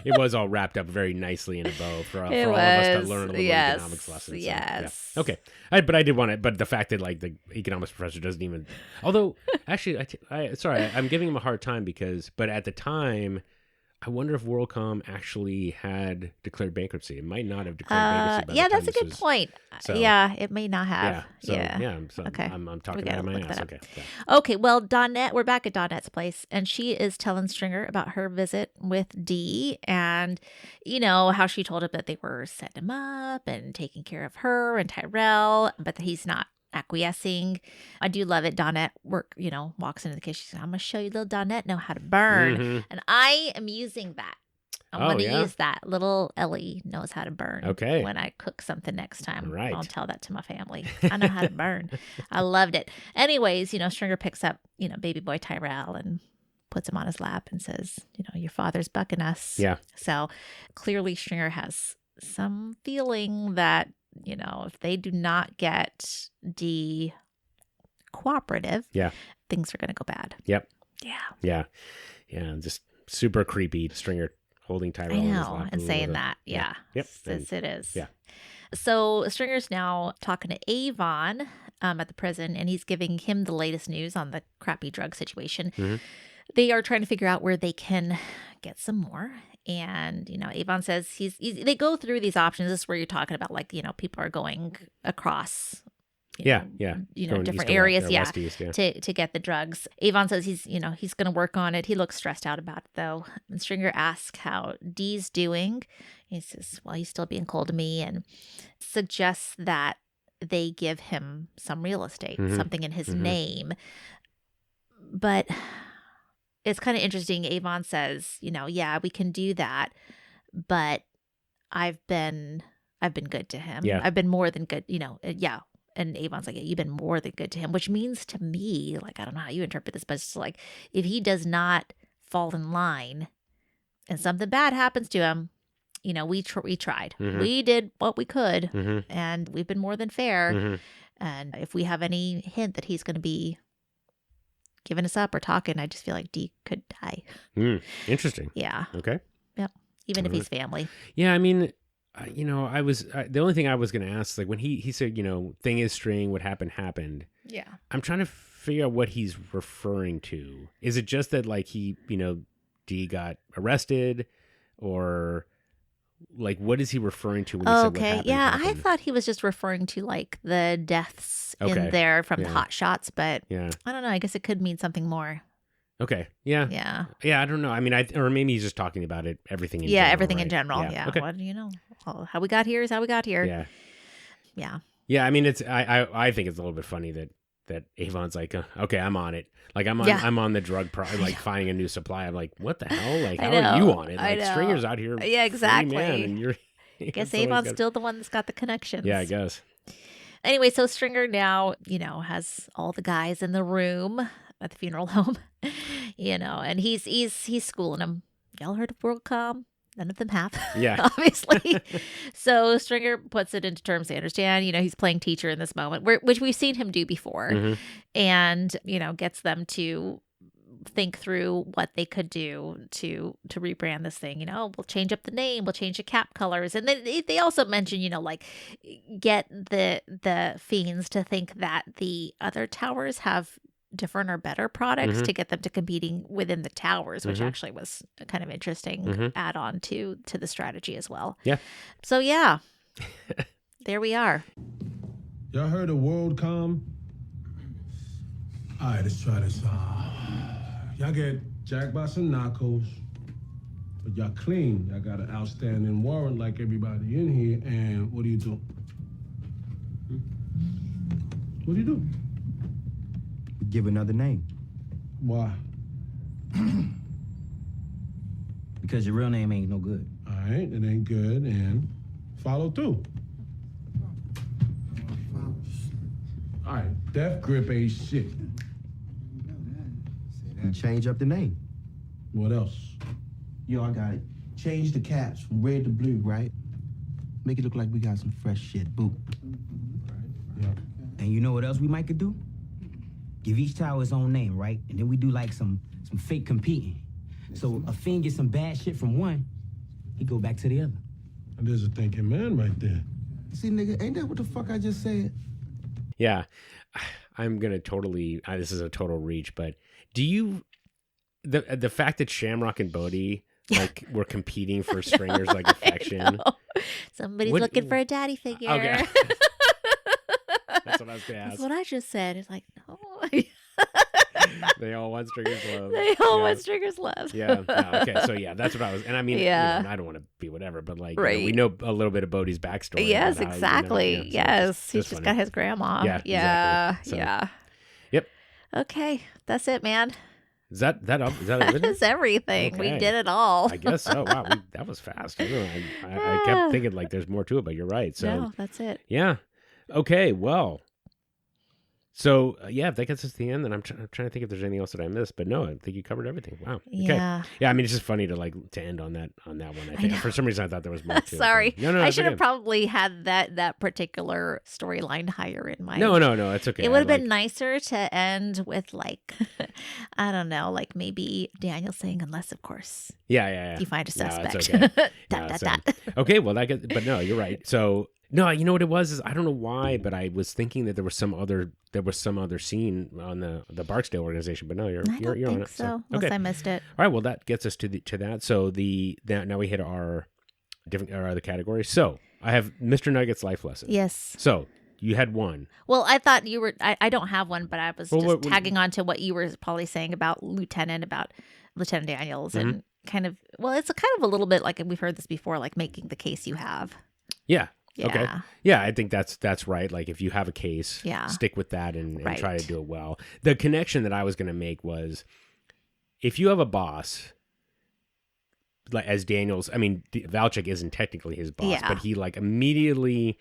It was all wrapped up very nicely in a bow for all of us to learn a little economics lessons. Yes. So, okay. But I did want it. But the fact that the economics professor doesn't even, although actually, I'm giving him a hard time but at the time, I wonder if WorldCom actually had declared bankruptcy. It might not have declared bankruptcy. By Yeah, the time that's a this good was- point. So- Yeah, it may not have. So Okay. I'm talking We gotta out of my look ass. that up. Okay. Yeah. Okay, well, Donnette, we're back at Donnette's place, and she is telling Stringer about her visit with Dee and, how she told him that they were setting him up and taking care of her and Tyrell, but that he's not acquiescing. I do love it. Donnette walks into the kitchen. She says, I'm going to show you little Donnette know how to burn. Mhm. And I am using that. I'm Oh, going to yeah? use that. Little Ellie knows how to burn. Okay. When I cook something next time. Right. I'll tell that to my family. I know how to burn. I loved it. Anyways, Stringer picks up, baby boy Tyrell and puts him on his lap and says, your father's bucking us. Yeah. So clearly Stringer has some feeling that, if they do not get Dee cooperative, Yeah. things are going to go bad. Yep. Yeah. Yeah. Yeah. Just super creepy. Stringer holding Tyrell I in his know, lap. and Ooh, saying that. Yeah. Yep. It is. Yeah. So Stringer's now talking to Avon at the prison, and he's giving him the latest news on the crappy drug situation. Mhm. They are trying to figure out where they can get some more. And, Avon says they go through these options. This is where you're talking about, people are going across. Yeah. Going east different to areas, west, west to east, yeah. to get the drugs. Avon says he's going to work on it. He looks stressed out about it, though. And Stringer asks how Dee's doing. He says, well, he's still being cold to me, and suggests that they give him some real estate, something in his name. But it's kind of interesting. Avon says, yeah, we can do that, but I've been good to him. Yeah. I've been more than good, yeah. And Avon's like, yeah, you've been more than good to him, which means to me, I don't know how you interpret this, but it's like, if he does not fall in line and something bad happens to him, we tried. We did what we could, and we've been more than fair. And if we have any hint that he's going to be giving us up or talking, I just feel like Dee could die. Interesting. Yeah. Okay. Yep. Even if he's family. Yeah. I mean, I was the only thing I was going to ask, when he said, thing is string, what happened. Yeah. I'm trying to figure out what he's referring to. Is it just that he, Dee got arrested, or what is he referring to when he said what happened? Yeah. I thought he was just referring to the deaths in there from the hot shots, but yeah. I don't know. I guess it could mean something more. Okay. Yeah. Yeah. Yeah. I don't know. I mean, or maybe he's just talking about it. Everything in yeah. general. Everything right? in general. Yeah. Okay. What how we got here is how we got here. Yeah. Yeah. Yeah. I mean, I think it's a little bit funny that Avon's like, okay, I'm on it. I'm on the drug finding a new supply. I'm like, what the hell? How are you on it? Stringer's out here. Yeah, exactly. Free man, and you're. I guess Avon's still the one that's got the connections. Yeah, I guess. Anyway, so Stringer now, has all the guys in the room at the funeral home, and he's schooling them. Y'all heard of WorldCom? None of them have. Yeah. Obviously. So Stringer puts it into terms they understand. He's playing teacher in this moment, which we've seen him do before, and, gets them to think through what they could do to rebrand this thing. We'll change up the name, we'll change the cap colors. And then they also mention, get the fiends to think that the other towers have different or better products to get them to competing within the towers, which actually was a kind of interesting add-on to the strategy as well. Yeah. So yeah, there we are. Y'all heard of WorldCom? All right, let's try this. Y'all get jacked by some narcos, but y'all clean. Y'all got an outstanding warrant like everybody in here, and what do you do? What do you do? Give another name. Why? Because your real name ain't no good. All right, it ain't good, and follow through. All right, Death Grip ain't shit. You change up the name. What else? Yo, I got it. Change the caps from red to blue, right? Make it look like we got some fresh shit. Boo. Yeah. And you know what else we might could do? Give each tower its own name, right? And then we do some fake competing. So a fiend gets some bad shit from one, he go back to the other. And there's a thinking man right there. See, nigga, ain't that what the fuck I just said? Yeah. I'm going to totally, this is a total reach, but do you, the fact that Shamrock and Bodhi like we're competing for Stringer's like affection. Somebody's looking for a daddy figure. Okay. That's what I was gonna ask. That's what I just said. It's like, no. They all want Stringer's love. They all want Stringer's love. Yeah. No, okay. So yeah, that's what I was. And I mean, Yeah. I don't want to be whatever, but like, Right. we know a little bit of Bodhi's backstory. Yes, about how, exactly. so Yes. He's just funny. got his grandma. Yeah. Yeah. Exactly. So, Yeah. Yep. Okay. That's it, man. Is that up? Is that That everything? is everything. We Okay. did it all. I guess so. Wow, that was fast. I, don't know, I kept thinking like there's more to it, but you're right. So No, that's it. yeah. Okay. Well. So yeah, if that gets us to the end, then I'm trying to think if there's anything else that I missed, but no, I think you covered everything. Wow. Okay. Yeah. Yeah. I mean, it's just funny to end on that one. I think for some reason I thought there was more to it. Sorry. No, I it's should have okay. probably had that particular storyline higher in my. No, it's okay. It would have been nicer to end with like, I don't know, like maybe Daniel saying, unless of course. Yeah. You find a No, suspect. it's okay. Dot, No, dot, so- dot. Okay, well but no, you're right. So no, you know what it was is I don't know why, but I was thinking that there was some other scene on the Barksdale organization, but no, you're I don't you're on think it. so. Unless okay. I missed it. All right, well that gets us to that. So now we hit our other categories. So I have Mr. Nugget's life lesson. Yes. So you had one. Well, I thought you were. I don't have one, but I was Well, just what- tagging on to what you were probably saying about Lieutenant Daniels, Mm-hmm. and kind of. Well, it's a kind of a little bit like we've heard this before, like making the case you have. Yeah. Yeah. Okay. Yeah, I think that's right. Like if you have a case, Yeah. stick with that and try Right. to do it well. The connection that I was going to make was if you have a boss, like as Daniels, I mean, Valchik isn't technically his boss, Yeah. but he like immediately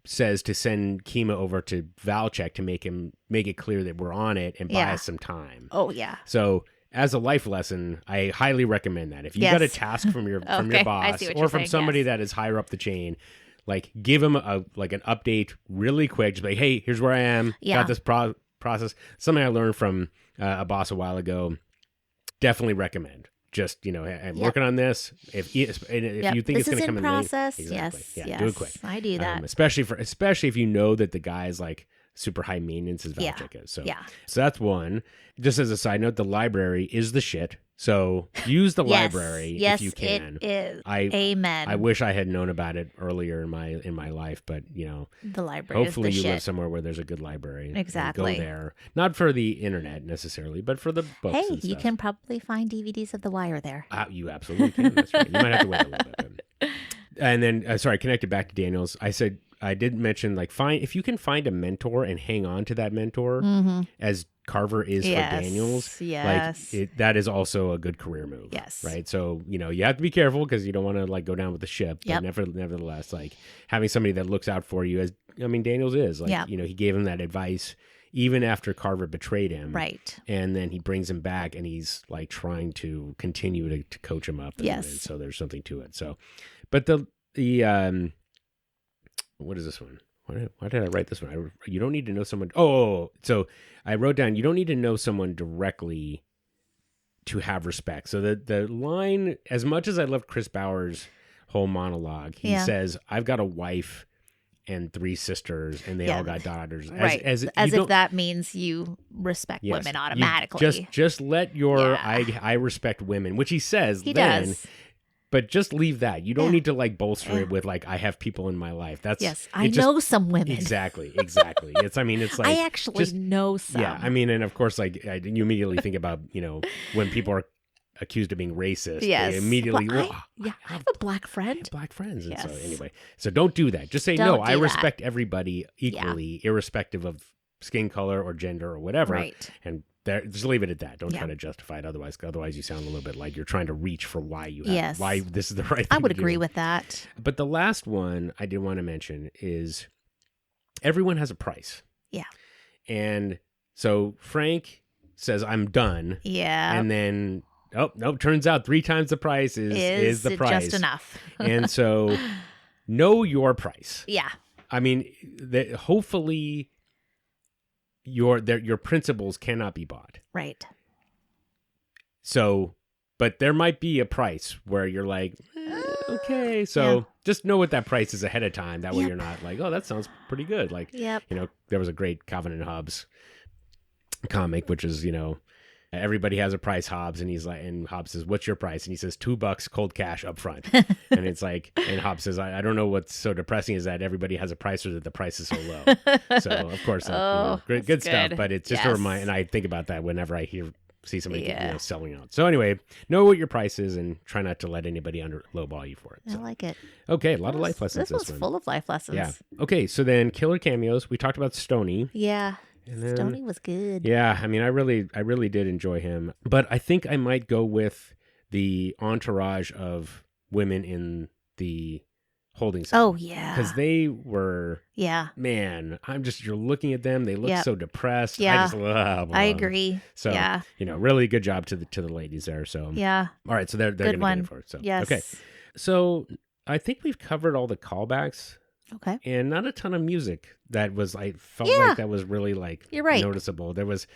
says to send Kima over to Valchik to make it clear that we're on it and buy Yeah. us some time. Oh yeah. So as a life lesson, I highly recommend that. If you Yes. got a task from your Okay, I boss see what or you're from saying, somebody yes. that is higher up the chain, like give him an update really quick. Just like, hey, here's where I am. Yeah. Got this process. Something I learned from a boss a while ago. Definitely recommend. Just hey, I'm Yep. working on this. If you think This it's going is to in come process. in late, exactly. Yes. Yeah, do it quick. I do that. Especially if you know that the guy is like super high maintenance as Yeah. Valchik is. So Yeah. so that's one. Just as a side note, the library is the shit. So use the Yes. library Yes, if you can. it is. I Amen. I wish I had known about it earlier in my life, but The library hopefully is the you shit. live somewhere where there's a good library. and Exactly. go there. Not for the internet necessarily, but for the books. Hey, and you stuff. can probably find DVDs of The Wire there. You absolutely can. That's right. You might have to wait a little bit. And then, connected back to Daniels, I did mention if you can find a mentor and hang on to that mentor as Carver is Yes, for Daniels. yes. That is also a good career move. Yes. Right. So you have to be careful because you don't want to go down with the ship. Yep. But nevertheless, having somebody that looks out for you Daniels is Yep. he gave him that advice even after Carver betrayed him. Right. And then he brings him back and he's trying to continue to coach him up. Yes. And so there's something to it. So, but the what is this one? Why did I write this one? You don't need to know someone. Oh, so I wrote down, you don't need to know someone directly to have respect. So the line, as much as I loved Chris Bauer's whole monologue, he says, I've got a wife and 3 sisters and they all got daughters. Right. As if that means you respect Yes. women You automatically. just let your I respect women, which he says He then. does. But just leave that. You don't need to bolster it with I have people in my life. That's Yes, I know some women. Exactly. It's like I actually know some. Yeah, I mean, and of course, you immediately think about when people are accused of being racist. Yes. They immediately. Well, I have a black friend. Black friends. And Yes. so anyway, so don't do that. Just say Don't no. do I that. respect everybody equally, irrespective of skin color or gender or whatever. Right. And just leave it at that. Don't Yeah. try to justify it. Otherwise, you sound a little bit like you're trying to reach for why you have Yes. why this is the right thing. I would to do. agree with that. But the last one I did want to mention is everyone has a price. Yeah. And so Frank says, I'm done. Yeah. And then, oh, no, turns out 3 times the price is the price. Just enough. And so know your price. Yeah. I mean, hopefully your principles cannot be bought. Right. So, but there might be a price where you're like, okay. So just know what that price is ahead of time. That way you're not like, oh, that sounds pretty good. Like, Yep. there was a great Calvin and Hobbes comic, which is, everybody has a price, Hobbs, and he's like, and Hobbs says, "What's your price?" And he says, $2 cold cash up front. And it's like, and Hobbs says, I don't know what's so depressing is that everybody has a price or that the price is so low. So of course, good stuff, but it's just a reminder, and I think about that whenever I see somebody selling out. So anyway, know what your price is and try not to let anybody lowball you for it. So. I like it. Okay, a lot of life lessons. This was full of life lessons. Yeah. Okay, so then killer cameos. We talked about Stoney. Yeah. And then, Stoney was good. Yeah, I mean, I really did enjoy him, but I think I might go with the entourage of women in the holding cell. Oh yeah, because they were. Yeah, man, you're looking at them. They look so depressed. Yeah, I just love. I agree. So yeah, really good job to the ladies there. So yeah, all right, so they're good gonna get it for it. So yes, okay, so I think we've covered all the callbacks. Okay. And not a ton of music that was, I felt like that was really You're right. noticeable. There was,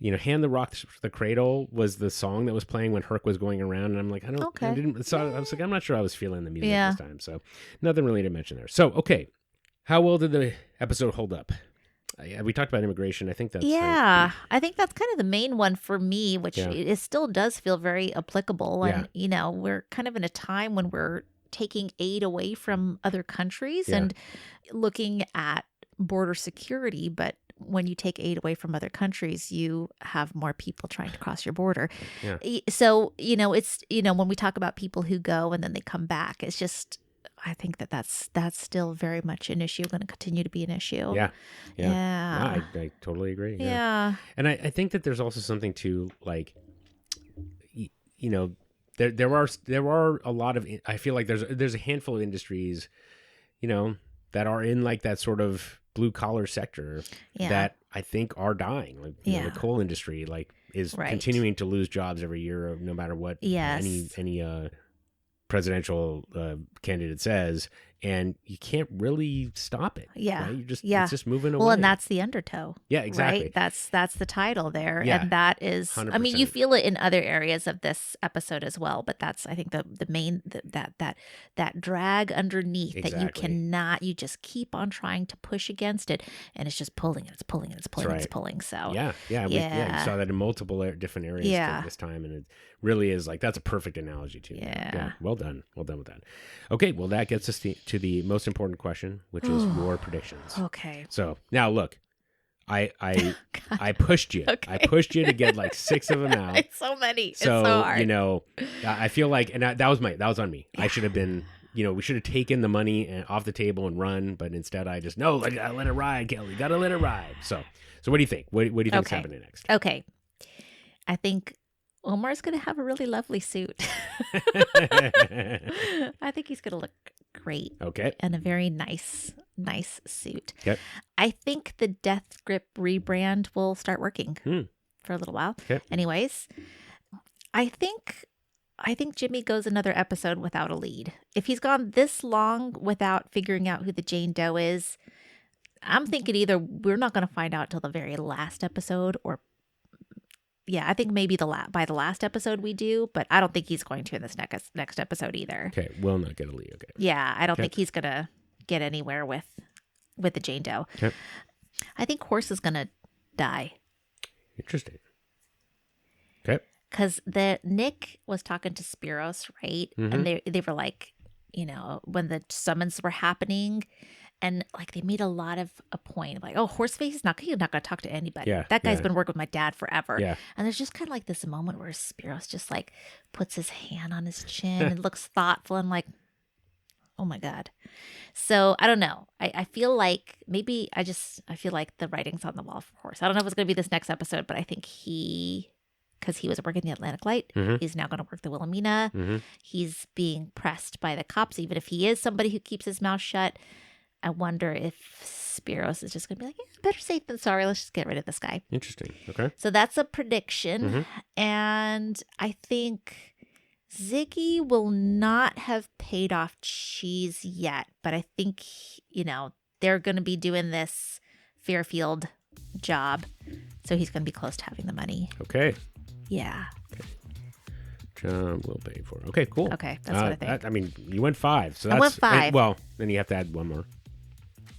Hand the Rock the Cradle was the song that was playing when Herc was going around. And I'm like, I was like, I'm not sure I was feeling the music this time. So nothing really to mention there. So, okay. How well did the episode hold up? We talked about immigration. I think that's... Yeah. I think that's kind of the main one for me, which it still does feel very applicable. And, we're kind of in a time when we're taking aid away from other countries and looking at border security. But when you take aid away from other countries, you have more people trying to cross your border. Yeah. So, it's, when we talk about people who go and then they come back, it's just, I think that's still very much an issue, going to continue to be an issue. Yeah. No, I totally agree. Yeah. And I think that there's also something to like, There are a lot of, I feel like there's a handful of industries, that are in like that sort of blue collar sector that I think are dying. Like the coal industry is continuing to lose jobs every year, no matter what any presidential candidate says. And you can't really stop it. Yeah. Right? It's just moving away. Well, and that's the Undertow. Yeah, exactly. Right? That's the title there. Yeah. And that is, 100%. I mean, you feel it in other areas of this episode as well, but that's, I think, the main, that drag underneath that you just keep on trying to push against it. And it's just pulling and it's pulling and it's pulling and it's pulling. So, yeah. You saw that in multiple different areas this time. And it really is like, that's a perfect analogy too. Yeah. Well done with that. Okay. Well, that gets us to the most important question, which is your predictions. Okay. So now look, I pushed you. Okay. I pushed you to get like 6 of them out. It's so many. So, it's so hard. I feel like, and that was on me. Yeah. I should have been, we should have taken the money off the table and run, but instead I just, no, I gotta let it ride, Kelly. Gotta let it ride. So what do you think? What do you think is happening next? Okay. I think Omar's going to have a really lovely suit. I think he's going to look great. Okay. And a very nice suit. Okay. I think the Death Grip rebrand will start working for a little while. Okay. Anyways, I think Jimmy goes another episode without a lead. If he's gone this long without figuring out who the Jane Doe is, I'm thinking either we're not going to find out till the very last episode or I think maybe by the last episode we do, but I don't think he's going to in this next episode either. Okay, will not get a lead. Okay. Yeah, I don't think he's gonna get anywhere with the Jane Doe. Okay. I think Horse is gonna die. Interesting. Okay. Because Nick was talking to Spiros, right? Mm-hmm. And they were like, when the summons were happening. And like they made a lot of a point, like, oh, Horseface he's not going to talk to anybody. Yeah, that guy's been working with my dad forever. Yeah. And there's just kind of like this moment where Spiros just like puts his hand on his chin and looks thoughtful. And like, oh my God. So I don't know. I feel like I feel like the writing's on the wall for Horse. I don't know if it's going to be this next episode, but I think because he was working the Atlantic Light, he's now going to work the Wilhelmina. Mm-hmm. He's being pressed by the cops, even if he is somebody who keeps his mouth shut. I wonder if Spiros is just going to be like, better safe than sorry. Let's just get rid of this guy. Interesting. Okay. So that's a prediction. And I think Ziggy will not have paid off Cheese yet. But I think, they're going to be doing this Fairfield job. So he's going to be close to having the money. Okay. Yeah. Okay. John will pay for it. Okay, cool. Okay, that's what I think. You went 5. So I went 5. Well, then you have to add one more.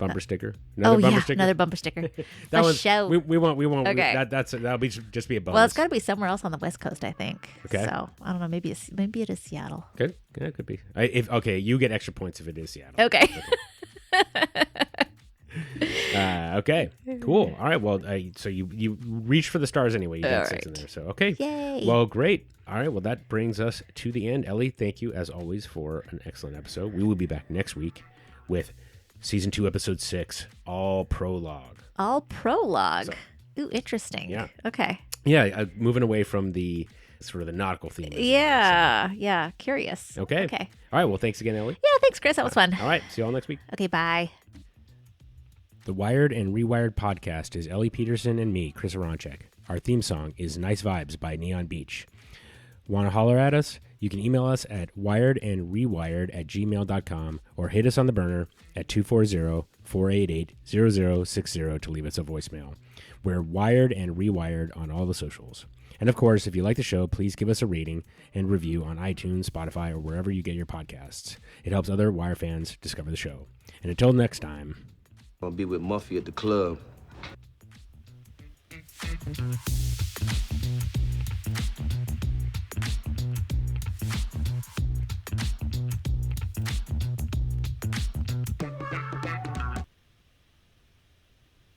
bumper sticker. Another bumper sticker. That For was show. we won't. Okay. That'll be just be a bonus. Well, it's got to be somewhere else on the West Coast, I think. Okay. So I don't know. Maybe it is Seattle. Good. Yeah, it could be. You get extra points if it is Seattle. Okay. Okay. Cool. All right. Well, so you reached for the stars anyway. You got All 6 in right. there. So okay. Yay. Well, great. All right. Well, that brings us to the end. Ellie, thank you as always for an excellent episode. We will be back next week with season 2, episode 6, all prologue. All prologue. So, Ooh, interesting. Yeah. Okay. Yeah. Moving away from the sort of the nautical theme. Yeah. Yeah. Curious. Okay. Okay. All right. Well, thanks again, Ellie. Yeah. Thanks, Chris. That was fun. All right. See you all next week. Okay. Bye. The Wired and Rewired podcast is Ellie Peterson and me, Chris Aronchek. Our theme song is Nice Vibes by Neon Beach. Want to holler at us? You can email us at wiredandrewired@gmail.com or hit us on the burner at 240-488-0060 to leave us a voicemail. We're Wired and Rewired on all the socials. And of course, if you like the show, please give us a rating and review on iTunes, Spotify, or wherever you get your podcasts. It helps other Wire fans discover the show. And until next time... I'll be with Muffy at the club.